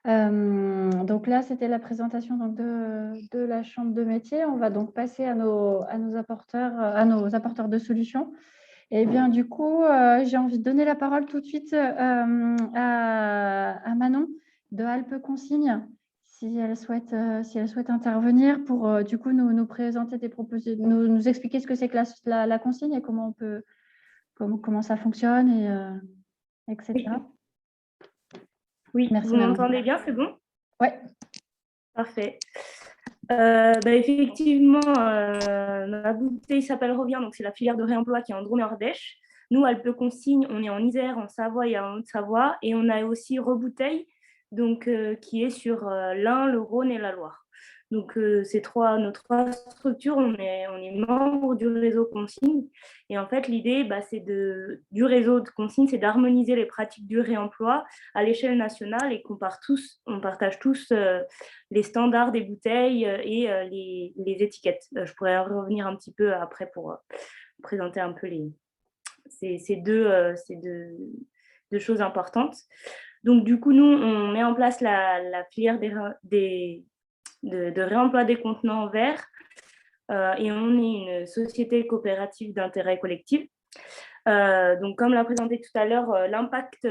Donc là, c'était la présentation donc, de la chambre de métier. On va donc passer à nos apporteurs de solutions. Et bien du coup, j'ai envie de donner la parole tout de suite à Manon de Alpes Consigne, si elle souhaite intervenir pour du coup nous présenter des propositions, nous expliquer ce que c'est que la consigne et comment ça fonctionne, etc. Oui, merci, vous m'entendez bien, c'est bon? Oui. Parfait. Effectivement, Ma Bouteille s'appelle Revient, donc c'est la filière de réemploi qui est en Drôme-Ardèche. Nous, Alpes Consigne, on est en Isère, en Savoie et en Haute-Savoie, et on a aussi Rebouteille, donc, qui est sur l'Ain, le Rhône et la Loire. Donc, nos trois structures, on est membres du réseau Consigne. Et en fait, l'idée, du réseau de Consigne, c'est d'harmoniser les pratiques du réemploi à l'échelle nationale et on partage tous les standards des bouteilles et les étiquettes. Je pourrais revenir un petit peu après pour présenter un peu ces deux choses importantes. Donc, du coup, nous, on met en place la filière de réemploi des contenants en verre et on est une société coopérative d'intérêt collectif. Donc, comme l'a présenté tout à l'heure, l'impact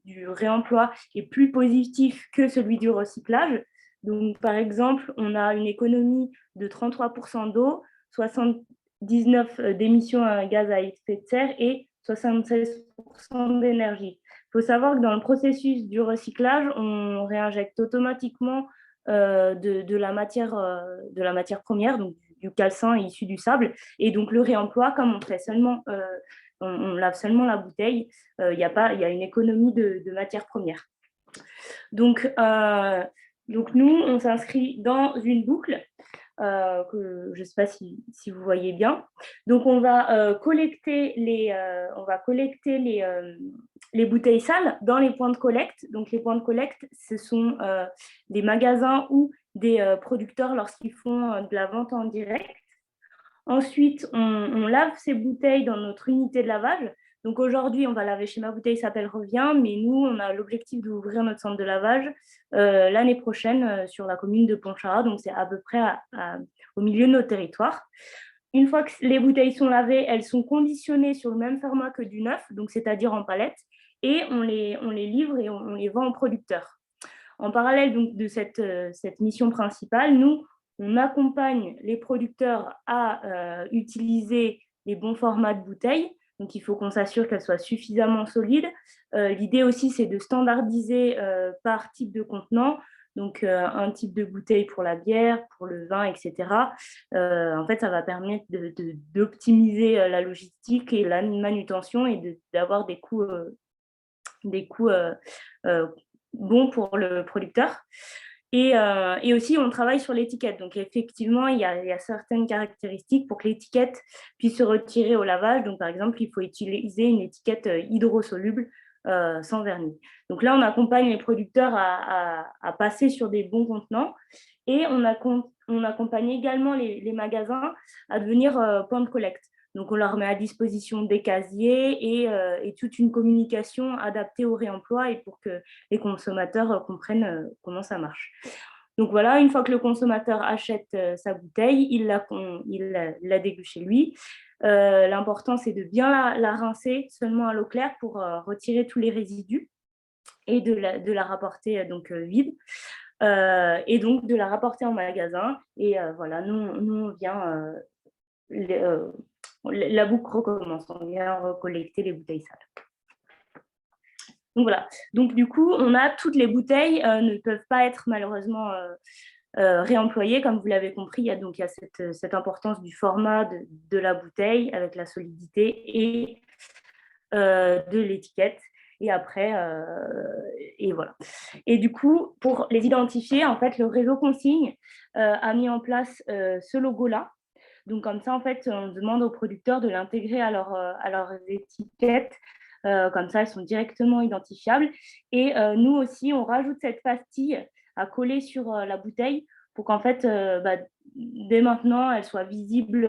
du réemploi est plus positif que celui du recyclage. Donc, par exemple, on a une économie de 33% d'eau, 79% d'émissions à gaz à effet de serre et 76% d'énergie. Il faut savoir que dans le processus du recyclage, on réinjecte automatiquement de la matière première, donc du calcin issu du sable. Et donc, le réemploi, comme on fait seulement, on lave seulement la bouteille, il y a une économie de matière première. Donc, nous, on s'inscrit dans une boucle que je ne sais pas si vous voyez bien. Donc, on va collecter les bouteilles sales dans les points de collecte. Donc, les points de collecte, ce sont des magasins ou des producteurs lorsqu'ils font de la vente en direct. Ensuite, on lave ces bouteilles dans notre unité de lavage. Donc aujourd'hui, on va laver chez Ma Bouteille s'appelle Revient, mais nous, on a l'objectif d'ouvrir notre centre de lavage l'année prochaine sur la commune de Pontcharrat, donc c'est à peu près au milieu de notre territoire. Une fois que les bouteilles sont lavées, elles sont conditionnées sur le même format que du neuf, donc c'est-à-dire en palette, et on les livre et on les vend aux producteurs. En parallèle donc, de cette mission principale, nous, on accompagne les producteurs à utiliser les bons formats de bouteilles. Donc, il faut qu'on s'assure qu'elles soient suffisamment solides. L'idée aussi, c'est de standardiser par type de contenant. Donc, un type de bouteille pour la bière, pour le vin, etc. En fait, ça va permettre d'optimiser la logistique et la manutention et d'avoir des coûts bons pour le producteur. Et aussi, on travaille sur l'étiquette. Donc, effectivement, il y a certaines caractéristiques pour que l'étiquette puisse se retirer au lavage. Donc, par exemple, il faut utiliser une étiquette hydrosoluble sans vernis. Donc là, on accompagne les producteurs à passer sur des bons contenants et on accompagne également les magasins à devenir point de collecte. Donc, on leur met à disposition des casiers et toute une communication adaptée au réemploi et pour que les consommateurs comprennent comment ça marche. Donc, voilà, une fois que le consommateur achète sa bouteille, il la déguste chez lui. L'important, c'est de bien la rincer seulement à l'eau claire pour retirer tous les résidus et de la rapporter vide. Et donc, de la rapporter en magasin. Et voilà, nous on vient... la boucle recommence, on vient recollecter les bouteilles sales. Donc voilà, donc du coup, toutes les bouteilles ne peuvent pas être malheureusement réemployées, comme vous l'avez compris, il y a cette importance du format de la bouteille avec la solidité et de l'étiquette. Et après, et voilà. Et du coup, pour les identifier, en fait, le réseau Consigne a mis en place ce logo-là. Donc, comme ça, en fait, on demande aux producteurs de l'intégrer à leurs étiquettes. Comme ça, elles sont directement identifiables. Et nous aussi, on rajoute cette pastille à coller sur la bouteille pour qu'en fait, dès maintenant, elle soit visible,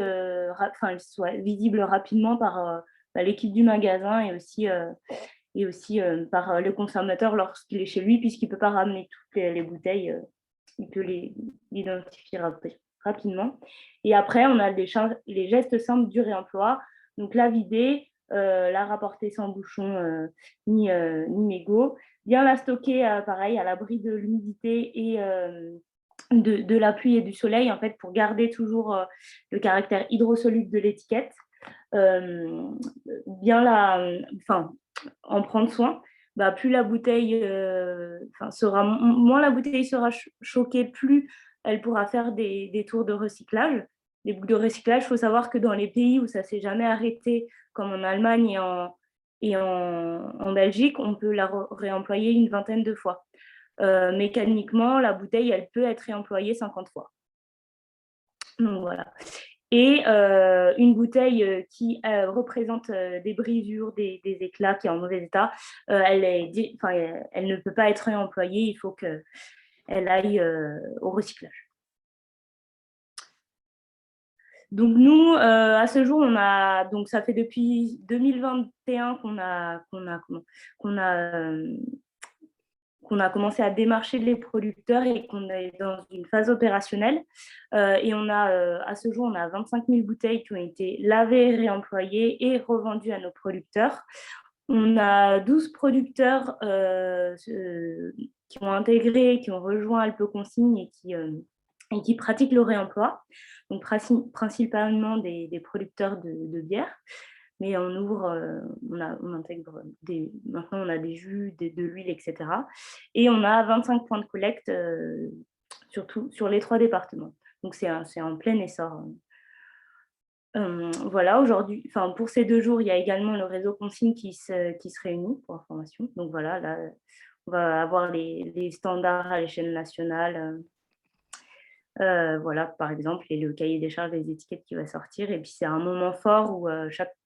rapidement par l'équipe du magasin et aussi par le consommateur lorsqu'il est chez lui, puisqu'il ne peut pas ramener toutes les bouteilles. Il peut l'identifier rapidement. Et après, on a les gestes simples du réemploi. Donc, la vider, la rapporter sans bouchon ni mégot, bien la stocker, pareil, à l'abri de l'humidité et de la pluie et du soleil, en fait, pour garder toujours le caractère hydrosoluble de l'étiquette. En prendre soin. Plus la bouteille moins la bouteille sera choquée, plus elle pourra faire des tours de recyclage. Les boucles de recyclage, il faut savoir que dans les pays où ça ne s'est jamais arrêté, comme en Allemagne et en Belgique, on peut la réemployer une vingtaine de fois. mécaniquement, la bouteille, elle peut être réemployée 50 fois. Donc voilà. Et une bouteille qui représente des brisures, des éclats, qui est en mauvais état, elle ne peut pas être réemployée, il faut qu'elle aille au recyclage. Donc nous, à ce jour, donc ça fait depuis 2021 qu'on a commencé à démarcher les producteurs et qu'on est dans une phase opérationnelle. Et à ce jour, on a 25 000 bouteilles qui ont été lavées, réemployées et revendues à nos producteurs. On a 12 producteurs qui ont intégré, qui ont rejoint Alpe Consigne et qui pratiquent le réemploi. Donc principalement des producteurs de bière. Mais on ouvre, on intègre maintenant on a des jus, de l'huile, etc. Et on a 25 points de collecte, surtout sur les 3 départements. Donc c'est en plein essor. Voilà, aujourd'hui, pour ces 2 jours, il y a également le réseau consigne qui se réunit pour information. Donc voilà, là, on va avoir les standards à l'échelle nationale. Voilà, par exemple, et le cahier des charges des étiquettes qui va sortir. Et puis, c'est un moment fort où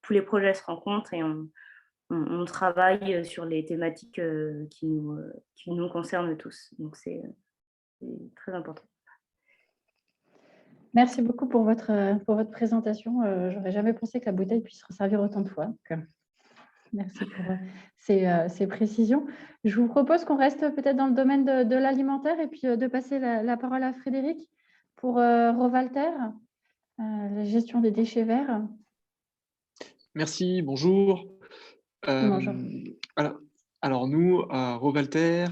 tous les projets se rencontrent et on travaille sur les thématiques qui nous concernent tous. Donc, c'est très important. Merci beaucoup pour votre présentation. Je n'aurais jamais pensé que la bouteille puisse resservir autant de fois. Donc, merci pour ces précisions. Je vous propose qu'on reste peut-être dans le domaine de l'alimentaire et puis de passer la parole à Frédéric pour Rovalter, la gestion des déchets verts. Merci, bonjour. Bonjour. Alors nous, à Rovalter,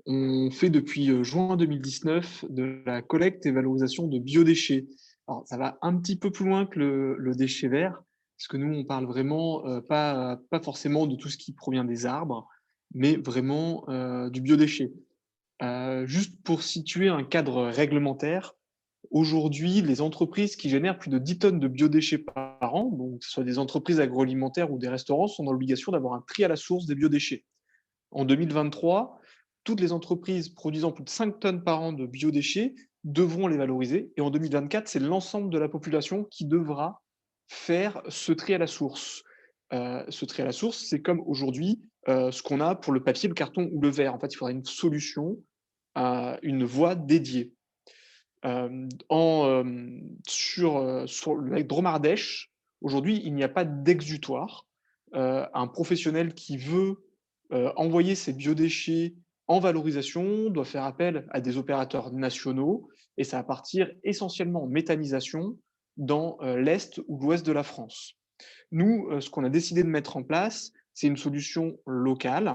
on fait depuis juin 2019 de la collecte et valorisation de biodéchets. Alors ça va un petit peu plus loin que le déchet vert, parce que nous, on parle vraiment pas forcément de tout ce qui provient des arbres, mais vraiment du biodéchet. Juste pour situer un cadre réglementaire, aujourd'hui, les entreprises qui génèrent plus de 10 tonnes de biodéchets par an, donc que ce soit des entreprises agroalimentaires ou des restaurants, sont dans l'obligation d'avoir un tri à la source des biodéchets. En 2023, toutes les entreprises produisant plus de 5 tonnes par an de biodéchets devront les valoriser. Et en 2024, c'est l'ensemble de la population qui devra faire ce tri à la source. Ce tri à la source, c'est comme aujourd'hui ce qu'on a pour le papier, le carton ou le verre. En fait, il faudra une solution, une voie dédiée. Sur le lac Dromardèche, aujourd'hui, il n'y a pas d'exutoire. Un professionnel qui veut envoyer ses biodéchets en valorisation doit faire appel à des opérateurs nationaux et ça va partir essentiellement en méthanisation dans l'Est ou l'Ouest de la France. Nous, ce qu'on a décidé de mettre en place, c'est une solution locale.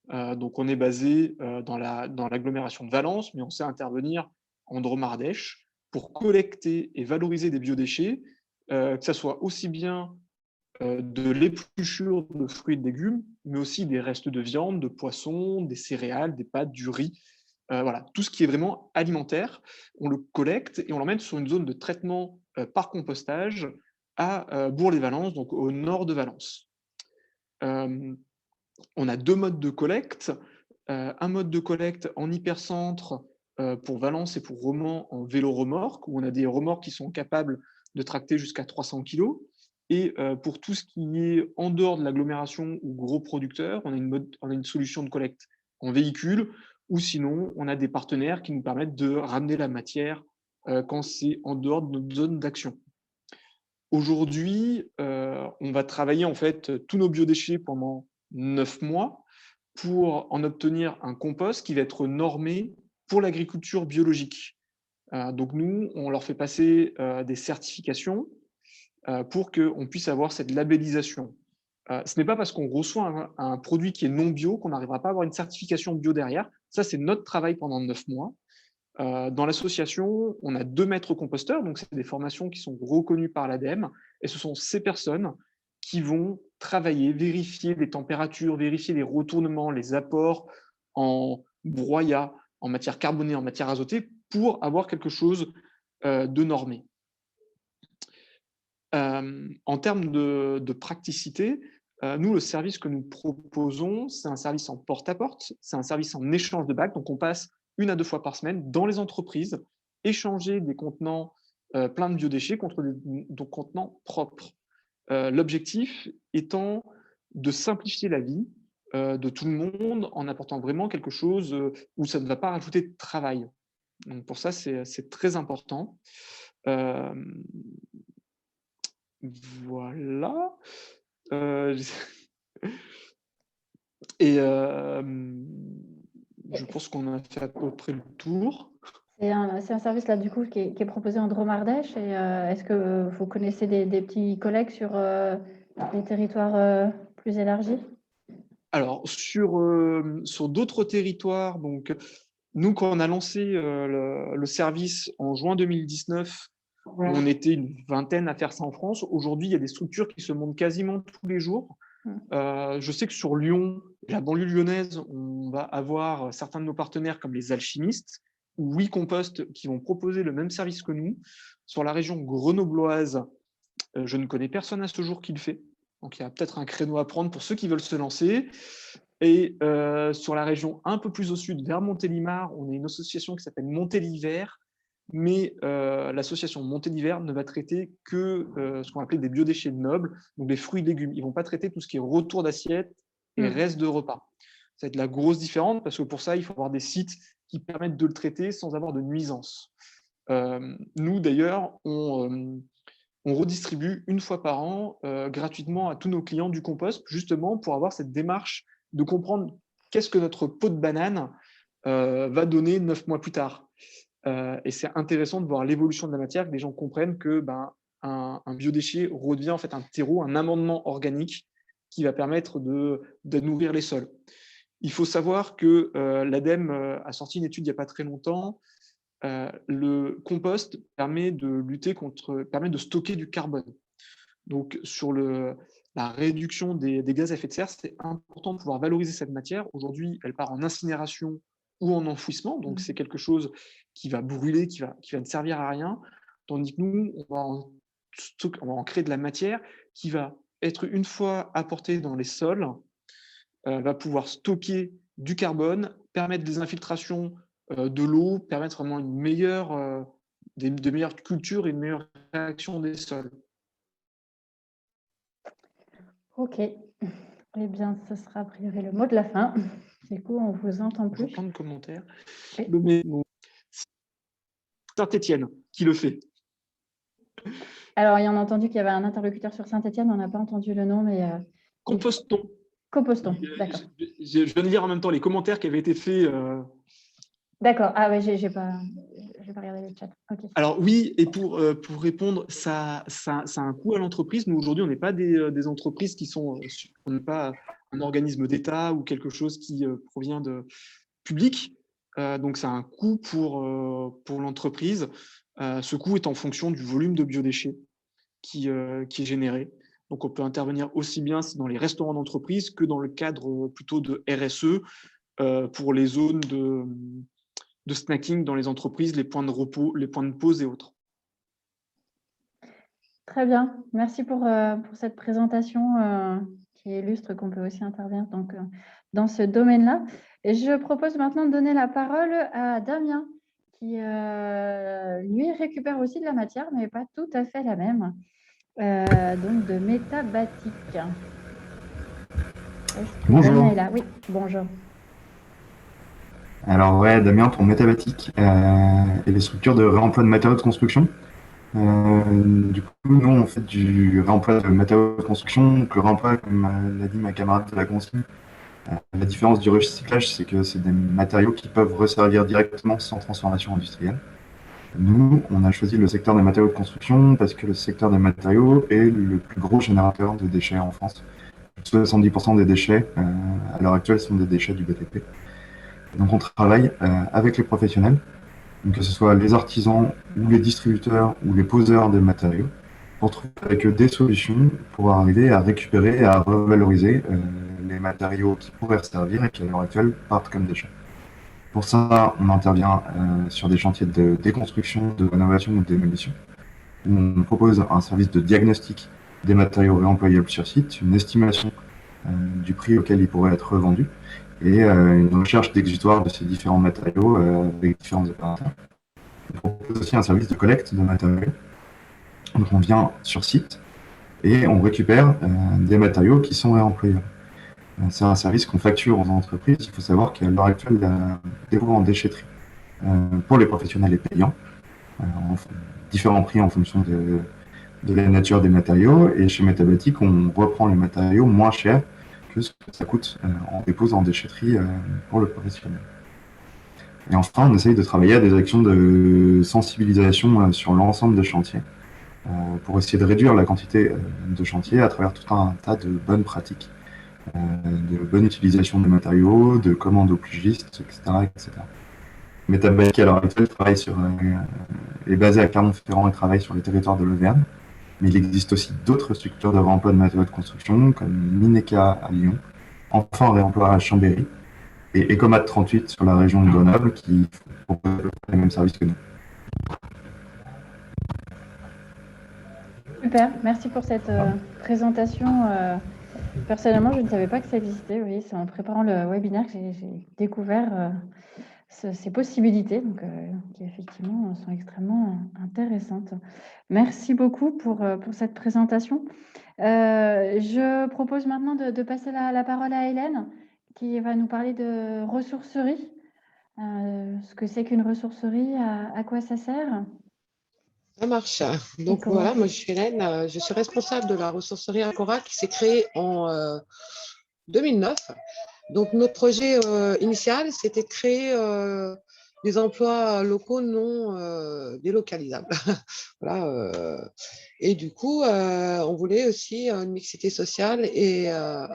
Donc, on est basé dans l'agglomération de Valence, mais on sait intervenir en Dromardèche pour collecter et valoriser des biodéchets, que ce soit aussi bien de l'épluchure de fruits et de légumes, mais aussi des restes de viande, de poisson, des céréales, des pâtes, du riz. Voilà, tout ce qui est vraiment alimentaire, on le collecte et on l'emmène sur une zone de traitement par compostage à Bourg-les-Valences, donc au nord de Valence. On a 2 modes de collecte. Un mode de collecte en hypercentre pour Valence et pour Romans en vélo-remorque, où on a des remorques qui sont capables de tracter jusqu'à 300 kg. Et pour tout ce qui est en dehors de l'agglomération ou gros producteurs, on a une solution de collecte en véhicule, ou sinon, on a des partenaires qui nous permettent de ramener la matière quand c'est en dehors de notre zone d'action. Aujourd'hui, on va travailler en fait tous nos biodéchets pendant 9 mois pour en obtenir un compost qui va être normé pour l'agriculture biologique. Donc nous, on leur fait passer des certifications pour qu'on puisse avoir cette labellisation. Ce n'est pas parce qu'on reçoit un produit qui est non bio qu'on n'arrivera pas à avoir une certification bio derrière. Ça, c'est notre travail pendant 9 mois. Dans l'association, on a 2 maîtres composteurs, donc c'est des formations qui sont reconnues par l'ADEME, et ce sont ces personnes qui vont travailler, vérifier les températures, vérifier les retournements, les apports en broyat, en matière carbonée, en matière azotée, pour avoir quelque chose de normé. En termes de praticité, Nous, le service que nous proposons, c'est un service en porte-à-porte, c'est un service en échange de bacs. Donc, on passe 1 à 2 fois par semaine dans les entreprises, échanger des contenants pleins de biodéchets contre des contenants propres. L'objectif étant de simplifier la vie de tout le monde en apportant vraiment quelque chose où ça ne va pas rajouter de travail. Donc, pour ça, c'est très important. Voilà. Et je pense qu'on a fait à peu près le tour. C'est un service là du coup qui est proposé en Drôme-Ardèche. Et est-ce que vous connaissez des petits collègues sur des territoires plus élargis? Alors, sur d'autres territoires, donc, nous, quand on a lancé le service en juin 2019, on était une vingtaine à faire ça en France. Aujourd'hui, il y a des structures qui se montent quasiment tous les jours. Je sais que sur Lyon, la banlieue lyonnaise, on va avoir certains de nos partenaires comme les alchimistes ou WeCompost qui vont proposer le même service que nous. Sur la région grenobloise, je ne connais personne à ce jour qui le fait. Donc, il y a peut-être un créneau à prendre pour ceux qui veulent se lancer. Et sur la région un peu plus au sud, vers Montélimar, on a une association qui s'appelle Montélimar, mais l'association Montélimar ne va traiter que ce qu'on appelle des biodéchets nobles, donc des fruits et légumes. Ils ne vont pas traiter tout ce qui est retour d'assiette et reste de repas. Ça va être la grosse différence, parce que pour ça, il faut avoir des sites qui permettent de le traiter sans avoir de nuisances. Nous, d'ailleurs, on redistribue 1 fois par an gratuitement à tous nos clients du compost, justement pour avoir cette démarche de comprendre qu'est-ce que notre pot de banane va donner 9 mois plus tard. Et c'est intéressant de voir l'évolution de la matière, que les gens comprennent que un biodéchet redevient en fait un terreau, un amendement organique qui va permettre de nourrir les sols. Il faut savoir que l'ADEME a sorti une étude il n'y a pas très longtemps. Le compost permet de stocker du carbone. Donc, sur la réduction des gaz à effet de serre, c'est important de pouvoir valoriser cette matière. Aujourd'hui, elle part en incinération ou en enfouissement, donc c'est quelque chose qui va brûler, qui va ne servir à rien, tandis que nous, on va en créer de la matière qui va être, une fois apportée dans les sols, va pouvoir stocker du carbone, permettre des infiltrations de l'eau, permettre vraiment de meilleures cultures et une meilleure réaction des sols. Ok. Eh bien, ce sera a priori le mot de la fin. Du coup, on vous entend plus. Plein de commentaires. Oui. Saint-Étienne, qui le fait? Alors, il y en a entendu qu'il y avait un interlocuteur sur Saint-Étienne. On n'a pas entendu le nom, mais... Compostons. Compostons, d'accord. Je viens de lire en même temps les commentaires qui avaient été faits. D'accord. Ah oui, j'ai pas regardé le chat. Okay. Alors oui, et pour répondre, ça a un coût à l'entreprise. Nous, aujourd'hui, on n'est pas des entreprises on n'est pas un organisme d'État ou quelque chose qui provient de public. Donc, ça a un coût pour l'entreprise. Ce coût est en fonction du volume de biodéchets qui est généré. Donc, on peut intervenir aussi bien dans les restaurants d'entreprise que dans le cadre plutôt de RSE pour les zones de snacking dans les entreprises, les points de repos, les points de pause et autres. Très bien. Merci pour cette présentation qui illustre qu'on peut aussi intervenir donc, dans ce domaine-là. Et je propose maintenant de donner la parole à Damien qui, lui, récupère aussi de la matière, mais pas tout à fait la même. Donc de Métabatic. Bonjour. Damien est là. Oui, bonjour. Alors ouais, Damien pour Métabatic et les structures de réemploi de matériaux de construction. Du coup, nous on fait du réemploi de matériaux de construction. Donc, le réemploi, comme l'a dit ma camarade de la consigne, la différence du recyclage, c'est que c'est des matériaux qui peuvent resservir directement sans transformation industrielle. Nous, on a choisi le secteur des matériaux de construction parce que le secteur des matériaux est le plus gros générateur de déchets en France. 70% des déchets, à l'heure actuelle, sont des déchets du BTP. Donc on travaille avec les professionnels, donc que ce soit les artisans ou les distributeurs ou les poseurs des matériaux, pour trouver avec eux des solutions pour arriver à récupérer et à revaloriser les matériaux qui pourraient servir et qui à l'heure actuelle partent comme déchets. Pour ça, on intervient sur des chantiers de déconstruction, de rénovation ou de démolition. On propose un service de diagnostic des matériaux réemployables sur site, une estimation du prix auquel ils pourraient être revendus et une recherche d'exutoire de ces différents matériaux avec différents opérateurs. On propose aussi un service de collecte de matériaux. Donc on vient sur site et on récupère des matériaux qui sont réemployables. C'est un service qu'on facture aux entreprises. Il faut savoir qu'à l'heure actuelle, il y a des coûts en déchetterie pour les professionnels et payants, différents prix en fonction de la nature des matériaux. Et chez Metabatic, on reprend les matériaux moins chers que ce que ça coûte en dépose en déchetterie pour le professionnel. Et enfin, on essaye de travailler à des actions de sensibilisation sur l'ensemble des chantiers pour essayer de réduire la quantité de chantiers à travers tout un tas de bonnes pratiques, de bonne utilisation des matériaux, de commandes au plus juste, etc. etc. Metabatic, à l'heure actuelle, est basé à Clermont-Ferrand et travaille sur le territoire de l'Auvergne. Mais il existe aussi d'autres structures de réemploi de matériaux de construction, comme Mineka à Lyon, Enfant Réemploi à Chambéry, et Ecomat 38 sur la région de Grenoble, qui proposent les mêmes services que nous. Super, merci pour cette présentation. Personnellement, je ne savais pas que ça existait. Oui, c'est en préparant le webinaire que j'ai découvert ces possibilités, donc, qui effectivement sont extrêmement intéressantes. Merci beaucoup pour cette présentation. Je propose maintenant de passer la parole à Hélène, qui va nous parler de ressourcerie. Ce que c'est qu'une ressourcerie, à quoi ça sert? Ça marche. Donc voilà, moi je suis Hélène, je suis responsable de la ressourcerie Ancora qui s'est créée en 2009. Donc notre projet initial, c'était de créer des emplois locaux non délocalisables. Voilà, et du coup, on voulait aussi une mixité sociale et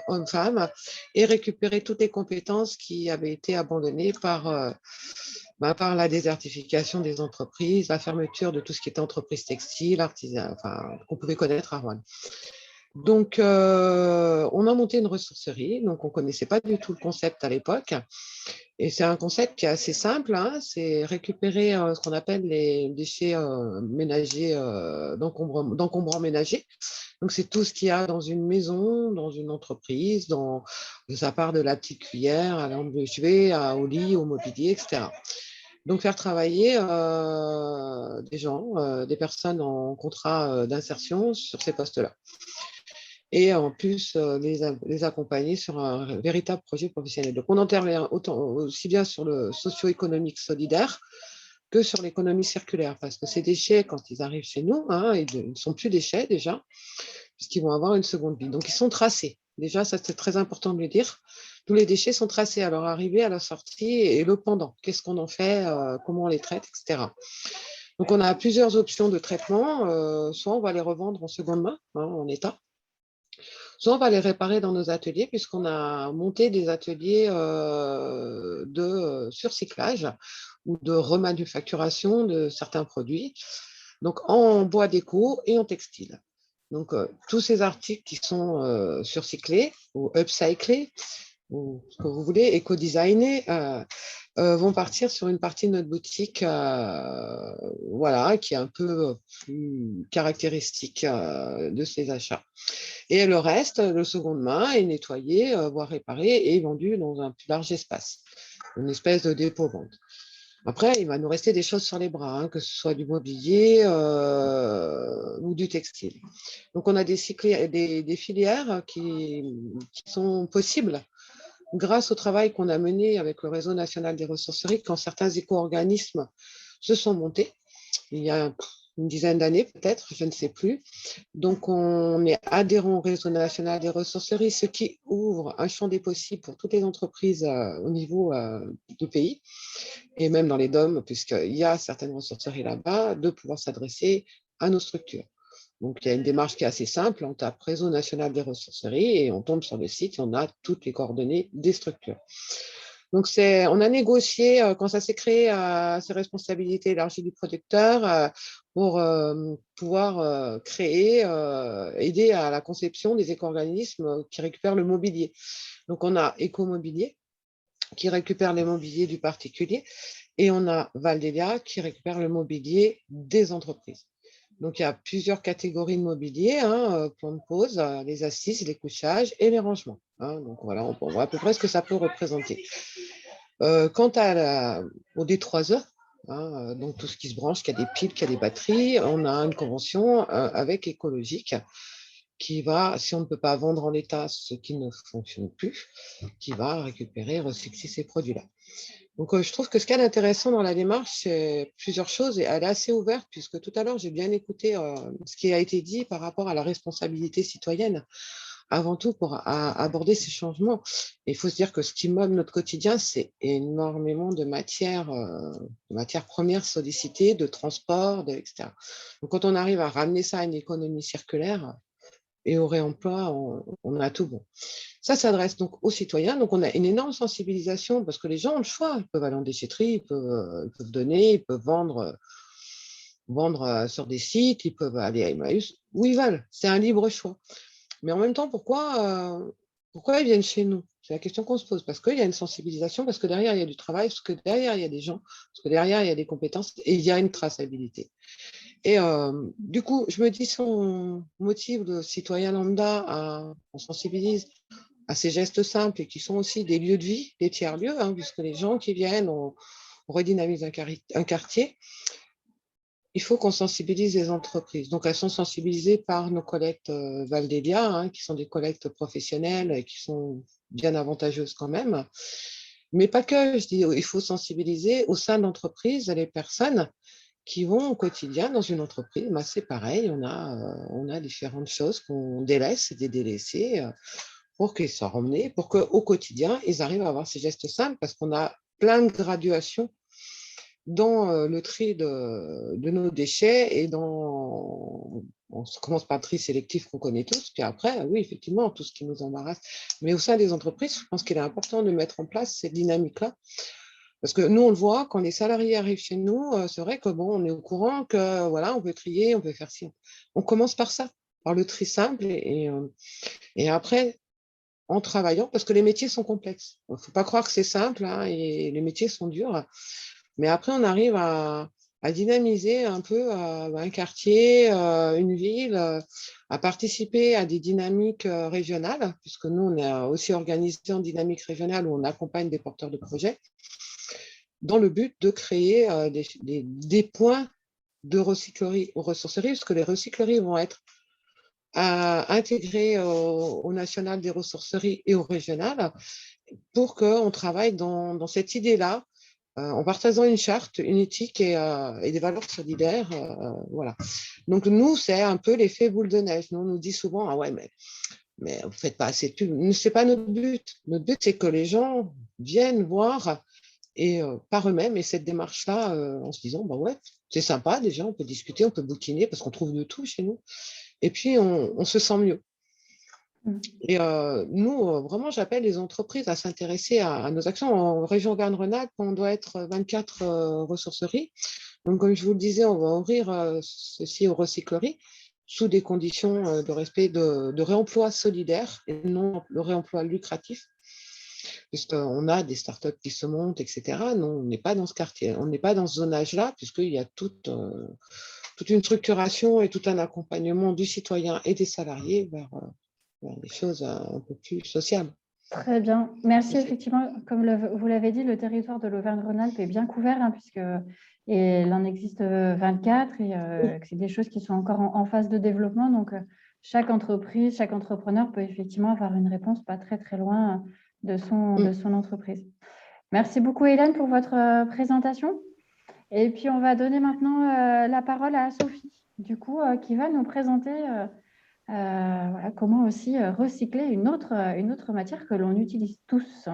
hommes-femmes et récupérer toutes les compétences qui avaient été abandonnées par la désertification des entreprises, la fermeture de tout ce qui était entreprise textile, artisan, enfin, qu'on pouvait connaître à Rouen. Donc, on a monté une ressourcerie. Donc, on ne connaissait pas du tout le concept à l'époque. Et c'est un concept qui est assez simple. Hein, c'est récupérer ce qu'on appelle les déchets ménagers, d'encombrants ménagers. Donc, c'est tout ce qu'il y a dans une maison, dans une entreprise, ça part de la petite cuillère à lampe de chevet, au lit, au mobilier, etc. Donc, faire travailler des gens, des personnes en contrat d'insertion sur ces postes-là. Et en plus, les accompagner sur un véritable projet professionnel. Donc, on intervient aussi bien sur le socio-économique solidaire que sur l'économie circulaire, parce que ces déchets, quand ils arrivent chez nous, hein, ils ne sont plus déchets déjà, puisqu'ils vont avoir une seconde vie. Donc, ils sont tracés. Déjà, ça, c'est très important de le dire. Tous les déchets sont tracés à leur arrivée, à leur sortie et le pendant. Qu'est-ce qu'on en fait, comment on les traite, etc. Donc, on a plusieurs options de traitement. Soit on va les revendre en seconde main, hein, en état. Soit on va les réparer dans nos ateliers, puisqu'on a monté des ateliers de surcyclage ou de remanufacturation de certains produits, donc en bois déco et en textile. Donc, tous ces articles qui sont surcyclés ou upcyclés, ou ce que vous voulez, éco-designés, vont partir sur une partie de notre boutique voilà, qui est un peu plus caractéristique de ces achats. Et le reste, le seconde main, est nettoyé, voire réparé et vendu dans un plus large espace, une espèce de dépôt-vente. Après, il va nous rester des choses sur les bras, hein, que ce soit du mobilier ou du textile. Donc, on a des filières qui sont possibles grâce au travail qu'on a mené avec le réseau national des ressourceries, quand certains éco-organismes se sont montés, il y a une dizaine d'années peut-être, je ne sais plus. Donc, on est adhérent au réseau national des ressourceries, ce qui ouvre un champ des possibles pour toutes les entreprises au niveau du pays, et même dans les DOM, puisqu'il y a certaines ressourceries là-bas, de pouvoir s'adresser à nos structures. Donc, il y a une démarche qui est assez simple. On tape Réseau national des ressourceries et on tombe sur le site et on a toutes les coordonnées des structures. Donc, on a négocié, quand ça s'est créé, ces responsabilités élargies du producteur pour pouvoir créer, aider à la conception des éco-organismes qui récupèrent le mobilier. Donc, on a Écomobilier qui récupère les mobiliers du particulier et on a Valdelia qui récupère le mobilier des entreprises. Donc, il y a plusieurs catégories de mobilier, hein, plan de pose, les assises, les couchages et les rangements. Hein. Donc, voilà, on voit à peu près ce que ça peut représenter. Quant au D3E, hein, donc tout ce qui se branche, qu'il y a des piles, qu'il y a des batteries, on a une convention avec Écologique qui va, si on ne peut pas vendre en l'état ce qui ne fonctionne plus, qui va récupérer et recycler ces produits-là. Donc, je trouve que ce qu'il y a d'intéressant dans la démarche, c'est plusieurs choses et elle est assez ouverte puisque tout à l'heure, j'ai bien écouté ce qui a été dit par rapport à la responsabilité citoyenne, avant tout pour aborder ces changements. Et il faut se dire que ce qui meuble notre quotidien, c'est énormément de matières premières sollicitées, de transport, etc. Donc, quand on arrive à ramener ça à une économie circulaire et au réemploi, on a tout bon. Ça s'adresse donc aux citoyens. Donc, on a une énorme sensibilisation parce que les gens ont le choix. Ils peuvent aller en déchetterie, ils peuvent donner, ils peuvent vendre sur des sites, ils peuvent aller à Emmaüs, où ils veulent. C'est un libre choix. Mais en même temps, pourquoi ils viennent chez nous? C'est la question qu'on se pose. Parce qu'il y a une sensibilisation, parce que derrière, il y a du travail, parce que derrière, il y a des gens, parce que derrière, il y a des compétences et il y a une traçabilité. Et du coup, je me dis, si on motive le citoyen lambda, on sensibilise à ces gestes simples et qui sont aussi des lieux de vie, des tiers-lieux, hein, puisque les gens qui viennent, on redynamise un quartier, il faut qu'on sensibilise les entreprises. Donc, elles sont sensibilisées par nos collectes Valdélia, hein, qui sont des collectes professionnelles et qui sont bien avantageuses quand même. Mais pas que, je dis, il faut sensibiliser au sein d'entreprises les personnes qui vont au quotidien dans une entreprise. Ben, c'est pareil, on a différentes choses qu'on délaisse et des délaissés pour qu'ils soient ramenés, pour qu'au quotidien, ils arrivent à avoir ces gestes simples parce qu'on a plein de graduations dans le tri de nos déchets et on commence par le tri sélectif qu'on connaît tous, puis après, oui, effectivement, tout ce qui nous embarrasse. Mais au sein des entreprises, je pense qu'il est important de mettre en place cette dynamique-là. Parce que nous, on le voit, quand les salariés arrivent chez nous, c'est vrai que bon, on est au courant que voilà, on peut trier, on peut faire ci. On commence par ça, par le tri simple et après, en travaillant, parce que les métiers sont complexes. Il ne faut pas croire que c'est simple, hein, et les métiers sont durs. Mais après, on arrive à dynamiser un peu un quartier, une ville, à participer à des dynamiques régionales, puisque nous, on est aussi organisé en dynamique régionale où on accompagne des porteurs de projets, dans le but de créer des points de recyclerie aux ressourceries, parce que les recycleries vont être intégrées au national des ressourceries et au régional, pour qu'on travaille dans cette idée-là, en partageant une charte, une éthique et des valeurs solidaires. Voilà. Donc, nous, c'est un peu l'effet boule de neige. Nous, on nous dit souvent, ah ouais, mais vous ne faites pas assez de pub. Ce n'est pas notre but. Notre but, c'est que les gens viennent voir et par eux-mêmes, et cette démarche-là, en se disant, bah ouais, c'est sympa, déjà, on peut discuter, on peut bouquiner, parce qu'on trouve de tout chez nous. Et puis, on se sent mieux. Et nous, vraiment, j'appelle les entreprises à s'intéresser à nos actions. En région Auvergne-Rhône-Alpes, on doit être 24 ressourceries. Donc, comme je vous le disais, on va ouvrir ceci aux recycleries sous des conditions de respect de réemploi solidaire et non le réemploi lucratif, puisqu'on a des startups qui se montent, etc. Non, on n'est pas dans ce quartier, on n'est pas dans ce zonage-là, puisqu'il y a toute une structuration et tout un accompagnement du citoyen et des salariés vers des choses un peu plus sociables. Très bien. Merci. Effectivement, comme vous l'avez dit, le territoire de l'Auvergne-Rhône-Alpes est bien couvert, hein, il en existe 24 et que c'est des choses qui sont encore en phase de développement. Donc, chaque entreprise, chaque entrepreneur peut effectivement avoir une réponse pas très, très loin de son entreprise. Merci beaucoup, Hélène, pour votre présentation. Et puis, on va donner maintenant la parole à Sophie, du coup, qui va nous présenter voilà, comment aussi recycler une autre matière que l'on utilise tous.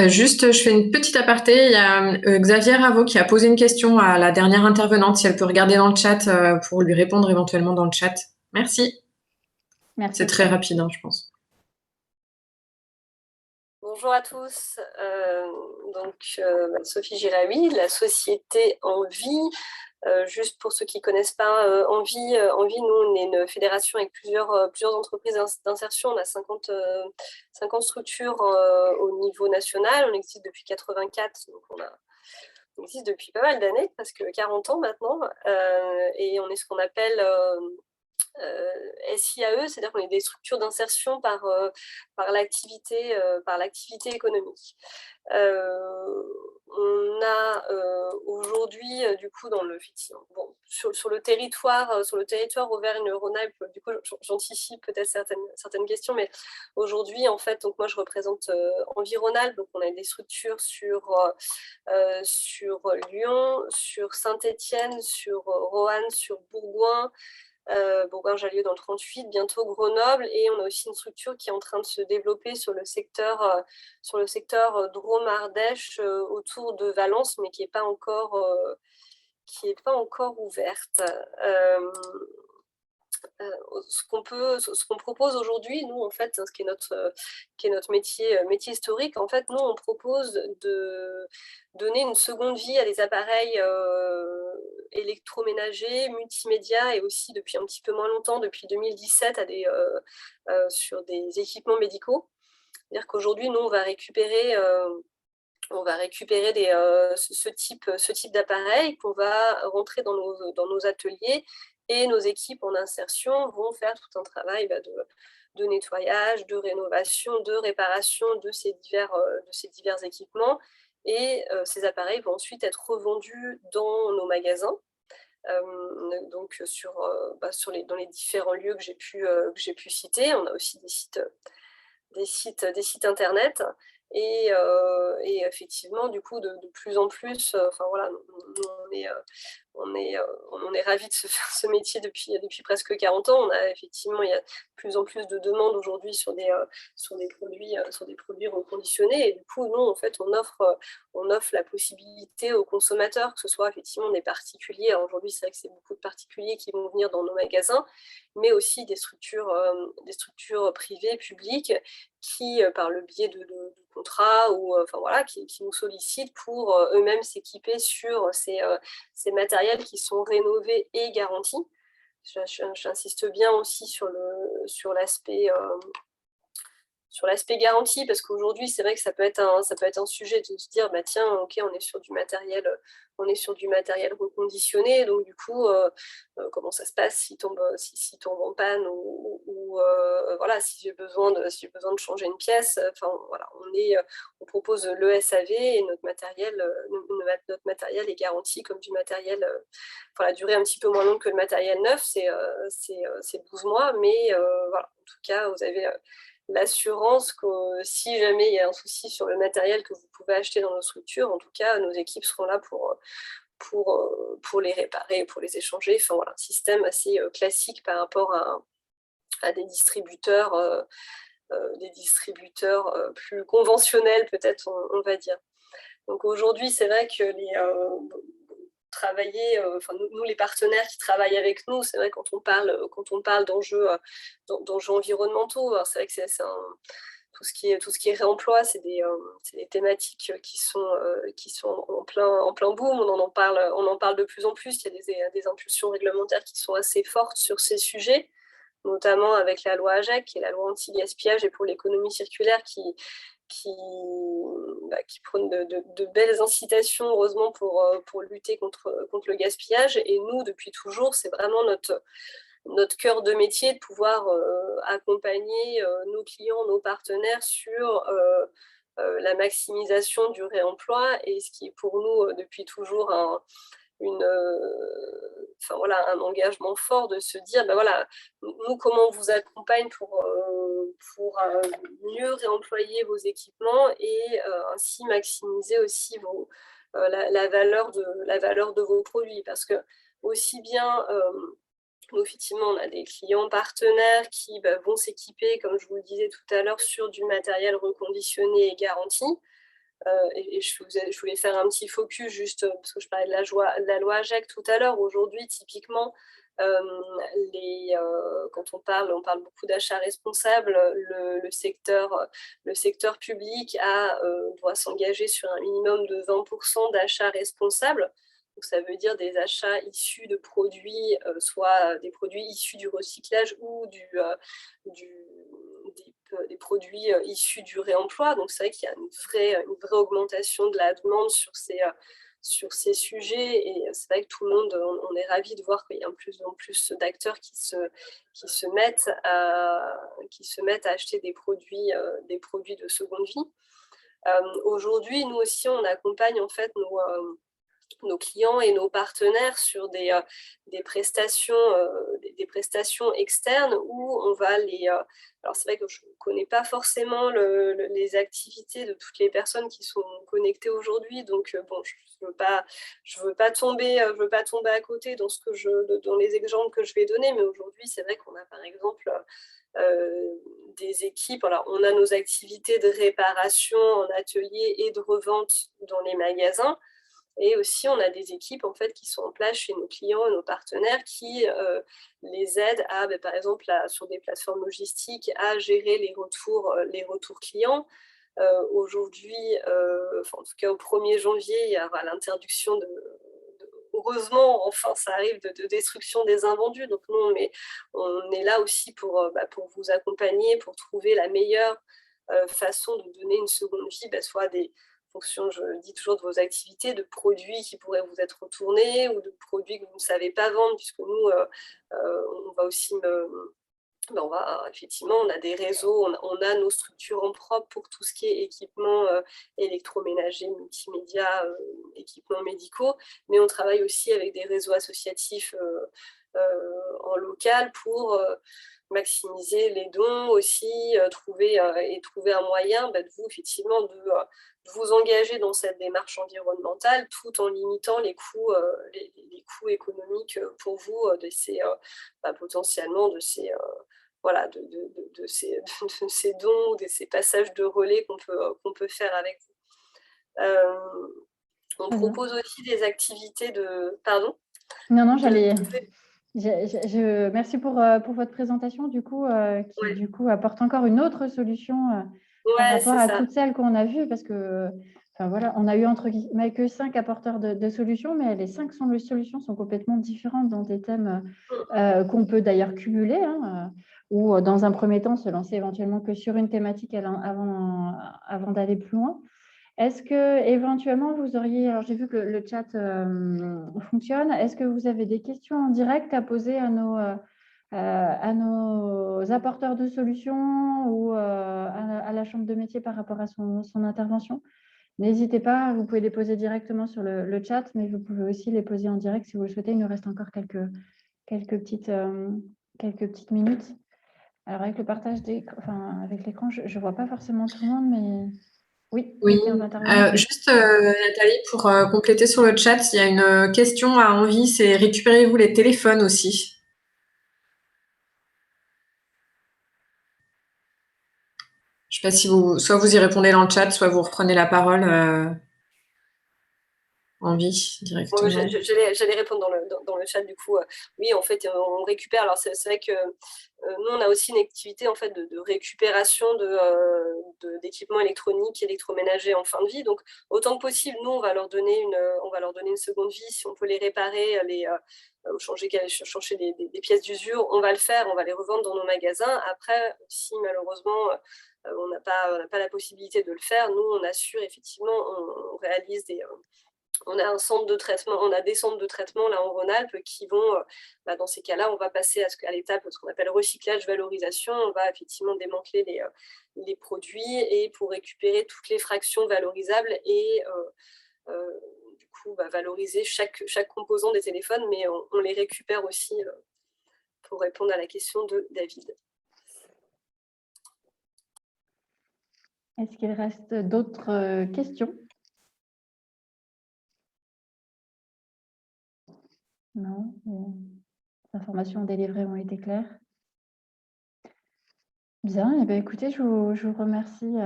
Juste, je fais une petite aparté. Il y a Xavier Raveau qui a posé une question à la dernière intervenante, si elle peut regarder dans le chat pour lui répondre éventuellement dans le chat. Merci. Merci. C'est très rapide, hein, je pense. Bonjour à tous, Sophie Giraoui, la société Envie. Juste pour ceux qui ne connaissent pas Envie, nous, on est une fédération avec plusieurs entreprises d'insertion. On a 50 structures au niveau national. On existe depuis 1984, donc existe depuis pas mal d'années, presque 40 ans maintenant, et on est ce qu'on appelle SIAE, c'est-à-dire qu'on est des structures d'insertion par l'activité économique. On a aujourd'hui, du coup, sur le territoire Auvergne-Rhône-Alpes, du coup, j'anticipe peut-être certaines questions, mais aujourd'hui, en fait, donc moi, je représente Environalpes, donc on a des structures sur Lyon, sur Saint-Étienne, sur Roanne, sur Bourgoin, Bourgoin-Jallieu dans le 38, bientôt Grenoble, et on a aussi une structure qui est en train de se développer sur le secteur Drôme-Ardèche autour de Valence, mais qui n'est pas encore ouverte. Ce qu'on propose aujourd'hui, nous, en fait, ce qui est notre métier historique, en fait, nous, on propose de donner une seconde vie à des appareils électroménagers, multimédia, et aussi depuis un petit peu moins longtemps, depuis 2017, sur des équipements médicaux. C'est-à-dire qu'aujourd'hui, nous, on va récupérer ce type d'appareil qu'on va rentrer dans nos ateliers, et nos équipes en insertion vont faire tout un travail de nettoyage, de rénovation, de réparation de ces divers équipements. Et ces appareils vont ensuite être revendus dans nos magasins, donc dans les différents lieux que j'ai pu citer. On a aussi des sites internet. Et effectivement, du coup, de plus en plus, on est ravis de se faire ce métier depuis presque 40 ans. Effectivement, il y a de plus en plus de demandes aujourd'hui sur des produits reconditionnés. Et du coup, nous, en fait, on offre la possibilité aux consommateurs, que ce soit effectivement des particuliers. Alors aujourd'hui, c'est vrai que c'est beaucoup de particuliers qui vont venir dans nos magasins, mais aussi des structures privées, publiques, qui, par le biais de contrats, qui nous sollicitent pour eux-mêmes s'équiper sur ces matériels qui sont rénovés et garantis. J'insiste bien aussi sur l'aspect garantie, parce qu'aujourd'hui, c'est vrai que ça peut être un sujet de se dire, bah tiens, ok, on est sur du matériel reconditionné, donc du coup, comment ça se passe s'il tombe en panne, ou voilà, si j'ai besoin de changer une pièce. Enfin voilà, on propose le SAV, et notre matériel est garanti comme du matériel pour la durée un petit peu moins longue que le matériel neuf, c'est 12 mois, mais voilà, en tout cas, vous avez l'assurance que si jamais il y a un souci sur le matériel que vous pouvez acheter dans nos structures, en tout cas, nos équipes seront là pour les réparer, pour les échanger. Enfin voilà, un système assez classique par rapport à des distributeurs plus conventionnels, peut-être, on va dire. Donc aujourd'hui, c'est vrai que nous, les partenaires qui travaillent avec nous, c'est vrai, quand on parle d'enjeux environnementaux, c'est vrai que tout ce qui est réemploi, c'est des thématiques qui sont en plein boom. On en parle de plus en plus. Il y a des impulsions réglementaires qui sont assez fortes sur ces sujets, notamment avec la loi AGEC, qui est la loi anti-gaspillage et pour l'économie circulaire, qui prône de belles incitations, heureusement, pour lutter contre le gaspillage. Et nous, depuis toujours, c'est vraiment notre cœur de métier de pouvoir accompagner nos clients, nos partenaires sur la maximisation du réemploi, et ce qui est pour nous depuis toujours un engagement fort de se dire, nous, comment on vous accompagne pour mieux réemployer vos équipements, et ainsi maximiser aussi la valeur de vos produits. Parce que aussi bien, nous, effectivement, on a des clients partenaires qui vont s'équiper, comme je vous le disais tout à l'heure, sur du matériel reconditionné et garanti. Et je voulais faire un petit focus, juste parce que je parlais de la loi AGEC tout à l'heure. Aujourd'hui, typiquement, quand on parle beaucoup d'achats responsables, le secteur public doit s'engager sur un minimum de 20% d'achats responsables. Donc, ça veut dire des achats issus de produits, soit des produits issus du recyclage, ou des produits issus du réemploi. Donc c'est vrai qu'il y a une vraie augmentation de la demande sur ces sujets. Et c'est vrai que tout le monde, on est ravis de voir qu'il y a de plus en plus d'acteurs qui se mettent à acheter des produits de seconde vie. Aujourd'hui, nous aussi, on accompagne en fait nos clients et nos partenaires sur des prestations externes où on va alors c'est vrai que je ne connais pas forcément les activités de toutes les personnes qui sont connectées aujourd'hui, donc bon, je veux pas tomber à côté dans les exemples que je vais donner, mais aujourd'hui, c'est vrai qu'on a par exemple des équipes. Alors, on a nos activités de réparation en atelier et de revente dans les magasins. Et aussi, on a des équipes en fait, qui sont en place chez nos clients et nos partenaires qui les aident à, par exemple, sur des plateformes logistiques, à gérer les retours clients. Aujourd'hui, en tout cas au 1er janvier, il y aura l'interdiction heureusement, enfin, ça arrive de destruction des invendus. Donc, nous, on est là aussi pour vous accompagner, pour trouver la meilleure façon de donner une seconde vie, soit fonction, je dis toujours, de vos activités, de produits qui pourraient vous être retournés ou de produits que vous ne savez pas vendre, puisque nous, on va aussi... effectivement, on a des réseaux, on a nos structures en propre pour tout ce qui est équipement électroménager, multimédia, équipements médicaux, mais on travaille aussi avec des réseaux associatifs en local pour maximiser les dons aussi, trouver un moyen de vous, effectivement, de vous engager dans cette démarche environnementale tout en limitant les coûts économiques pour vous potentiellement de ces ces dons, de ces passages de relais qu'on peut faire avec vous. On propose aussi des activités de... Pardon ? Non, merci pour votre présentation, du coup, qui du coup apporte encore une autre solution par rapport à toutes celles qu'on a vues, parce que on a eu entre guillemets que 5 apporteurs de solutions, mais les 5 solutions sont complètement différentes dans des thèmes qu'on peut d'ailleurs cumuler, ou dans un premier temps se lancer éventuellement que sur une thématique avant d'aller plus loin. Est-ce que éventuellement vous auriez, alors j'ai vu que le chat fonctionne, est-ce que vous avez des questions en direct à poser à nos apporteurs de solutions ou à la chambre de métier par rapport à son intervention? N'hésitez pas, vous pouvez les poser directement sur le chat, mais vous pouvez aussi les poser en direct si vous le souhaitez. Il nous reste encore quelques petites minutes. Alors avec le partage avec l'écran, je ne vois pas forcément tout le monde, mais oui. Juste Nathalie, pour compléter sur le chat, il y a une question à Envie, c'est récupérez-vous les téléphones aussi? Je ne sais pas si soit vous y répondez dans le chat, soit vous reprenez la parole. Envie directement. J'allais répondre dans le chat du coup. Oui, en fait, on récupère. Alors c'est vrai que nous, on a aussi une activité en fait de récupération d'équipements électroniques, électroménagers en fin de vie. Donc autant que possible, nous, on va leur donner une seconde vie. Si on peut les réparer, changer des pièces d'usure, on va le faire. On va les revendre dans nos magasins. Après, si malheureusement on n'a pas la possibilité de le faire, nous, on assure effectivement, on réalise on a des centres de traitement là en Rhône-Alpes qui vont, dans ces cas-là, on va passer à l'étape ce qu'on appelle recyclage, valorisation. On va effectivement démanteler les produits et pour récupérer toutes les fractions valorisables et du coup valoriser chaque composant des téléphones, mais on les récupère aussi pour répondre à la question de David. Est-ce qu'il reste d'autres questions ? Non, les informations délivrées ont été claires. Bien, écoutez, je vous remercie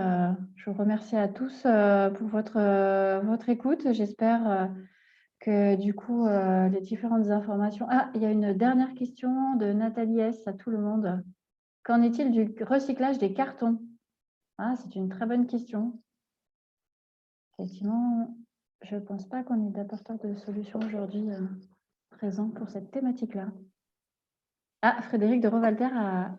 à tous pour votre écoute. J'espère que du coup, les différentes informations... Ah, il y a une dernière question de Nathalie S. à tout le monde. Qu'en est-il du recyclage des cartons ? Ah, c'est une très bonne question. Effectivement, je ne pense pas qu'on ait d'apporteur de solutions aujourd'hui présent pour cette thématique-là. Ah, Frédéric de Rovalter a...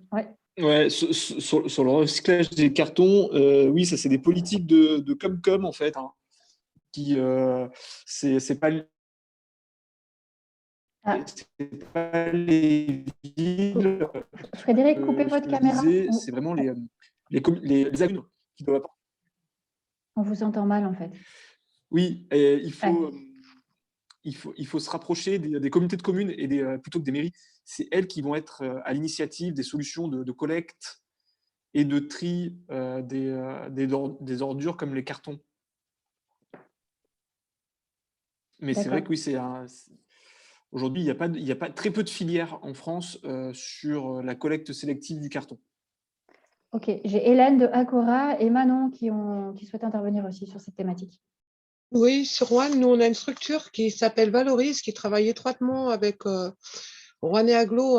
Ouais, sur le recyclage des cartons, oui, ça c'est des politiques de Comcom en fait. qui c'est pas Ah. c'est pas les villes. Frédéric, coupez Ce votre que je caméra. disais, c'est vraiment les communes qui doivent apporter. On vous entend mal, en fait. Oui, et il faut se rapprocher des communautés de communes et plutôt que des mairies. C'est elles qui vont être à l'initiative des solutions de collecte et de tri des ordures comme les cartons. Mais c'est vrai D'accord. que oui, aujourd'hui, il y a pas très peu de filières en France sur la collecte sélective du carton. Ok, j'ai Hélène de Acora et Manon qui souhaitent intervenir aussi sur cette thématique. Oui, sur Rouen, nous, on a une structure qui s'appelle Valorise, qui travaille étroitement avec Rouen et Agglo,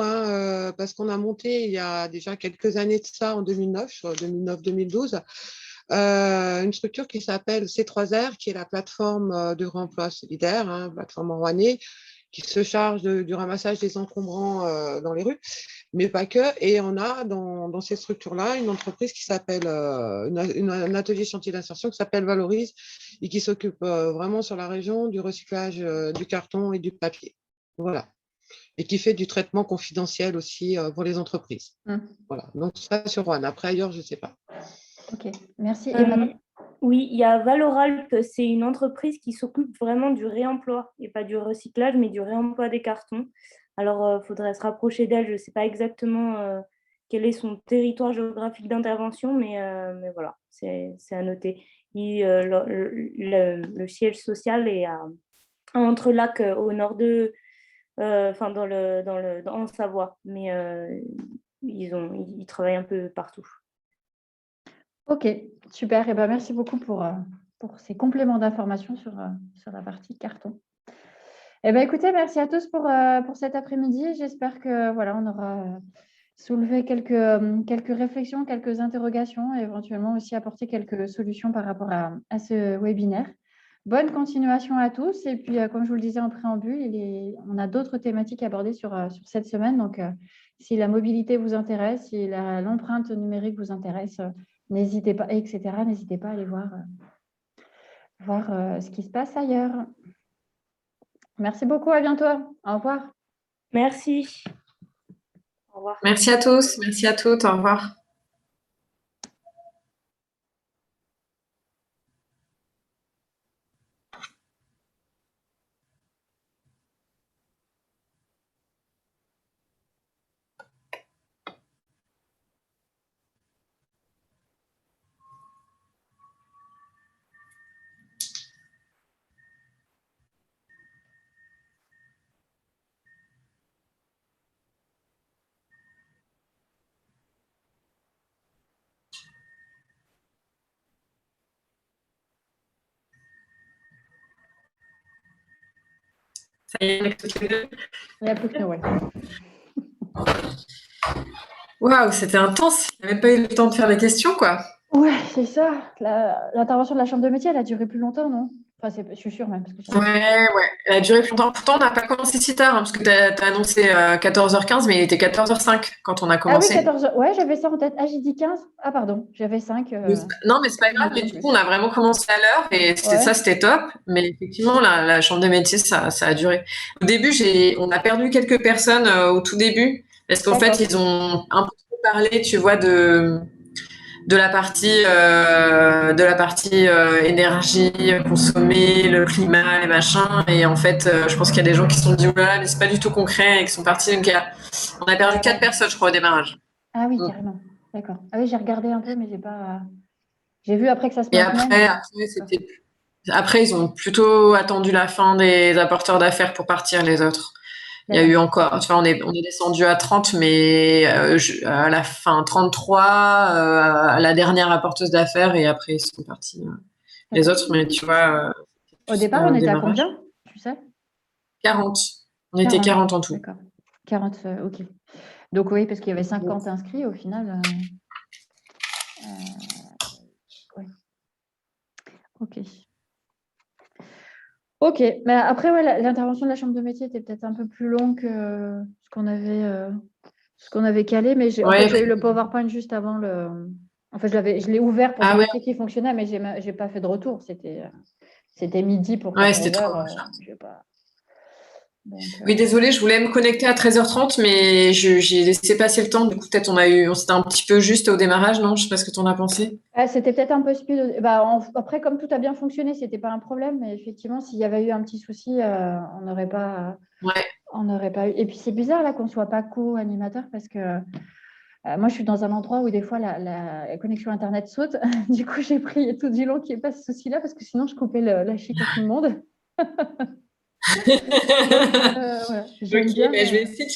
parce qu'on a monté il y a déjà quelques années de ça, en 2009, 2009-2012, une structure qui s'appelle C3R, qui est la plateforme de réemploi solidaire, plateforme en rouennais, qui se charge du ramassage des encombrants dans les rues, mais pas que. Et on a dans ces structures-là une entreprise qui s'appelle, un atelier chantier d'insertion qui s'appelle Valorise et qui s'occupe vraiment sur la région du recyclage du carton et du papier. Voilà. Et qui fait du traitement confidentiel aussi pour les entreprises. Voilà. Donc ça sur Rouen. Après ailleurs, je ne sais pas. Ok, merci. Et Manon ? Oui, il y a Valoralp, c'est une entreprise qui s'occupe vraiment du réemploi, et pas du recyclage, mais du réemploi des cartons. Alors, il faudrait se rapprocher d'elle. Je ne sais pas exactement quel est son territoire géographique d'intervention, mais voilà, c'est à noter. Le siège social est à Entrelac, au nord de, en Savoie, mais ils travaillent un peu partout. Ok, super. Et ben, merci beaucoup pour ces compléments d'information sur la partie carton. Eh ben, écoutez, merci à tous pour cet après-midi. J'espère que voilà, on aura soulevé quelques réflexions, quelques interrogations et éventuellement aussi apporté quelques solutions par rapport à ce webinaire. Bonne continuation à tous. Et puis, comme je vous le disais en préambule, on a d'autres thématiques abordées sur cette semaine. Donc, si la mobilité vous intéresse, si l'empreinte numérique vous intéresse, n'hésitez pas, etc. N'hésitez pas à aller voir ce qui se passe ailleurs. Merci beaucoup, à bientôt. Au revoir. Merci. Au revoir. Merci à tous, merci à toutes, au revoir. Ça y est, avec toutes les deux. Il n'y a plus que Noël. Waouh, c'était intense. Il n'y avait pas eu le temps de faire les questions, quoi. Ouais, c'est ça. L'intervention de la chambre de métier, elle a duré plus longtemps, non? Enfin, je suis sûre même. Parce que Ouais. Elle a duré plus longtemps. Pourtant, on n'a pas commencé si tard, parce que tu as annoncé 14h15, mais il était 14h05 quand on a commencé. Ah oui, 14h. Ouais, j'avais ça en tête. Ah, j'ai dit 15. Ah, pardon, j'avais 5. Non, mais c'est pas grave. Mais du coup, on a vraiment commencé à l'heure et ça, c'était top. Mais effectivement, la chambre de métier, ça a duré. Au début, on a perdu quelques personnes au tout début, parce qu'en fait, ils ont un peu trop parlé, tu vois, de la partie énergie consommée, le climat, les machins. Et en fait, je pense qu'il y a des gens qui se sont dit, voilà, mais c'est pas du tout concret et qui sont partis. Donc, on a perdu 4 personnes, je crois, au démarrage. Ah oui, carrément. D'accord. Ah oui, j'ai regardé un peu, mais j'ai pas. J'ai vu après que ça se Et maintenait. après, ils ont plutôt attendu la fin des apporteurs d'affaires pour partir, les autres. Il y a eu encore, tu vois, on est descendu à 30, mais à la fin 33, à la dernière apporteuse d'affaires, et après ils sont partis les autres, mais tu vois. Au départ, on était à combien, tu sais? 40. On était 40 en tout. D'accord. 40, ok. Donc oui, parce qu'il y avait 50 inscrits au final. Ouais. Ok. Ok, mais après, ouais, l'intervention de la chambre de métier était peut-être un peu plus longue que ce qu'on avait calé, mais j'ai eu le PowerPoint juste avant le. En fait, je l'ai ouvert pour vérifier qu'il fonctionnait, mais j'ai pas fait de retour. C'était c'était midi pour Ouais, 14 c'était trop. heures, je sais pas. Donc, Oui, désolée, je voulais me connecter à 13h30, mais j'ai laissé passer le temps. Du coup, peut-être on s'était un petit peu juste au démarrage, non? Je sais pas ce que tu en as pensé. c'était peut-être un peu speed. Après, comme tout a bien fonctionné, c'était pas un problème. Mais effectivement, s'il y avait eu un petit souci, on n'aurait pas, eu. Et puis, c'est bizarre là qu'on soit pas co-animateur parce que moi, je suis dans un endroit où des fois la connexion Internet saute. Du coup, j'ai pris tout du long qu'il n'y ait pas ce souci-là parce que sinon, je coupais la chic à tout le monde. Donc, voilà. J'aime Ok, bien, je vais mais- essayer de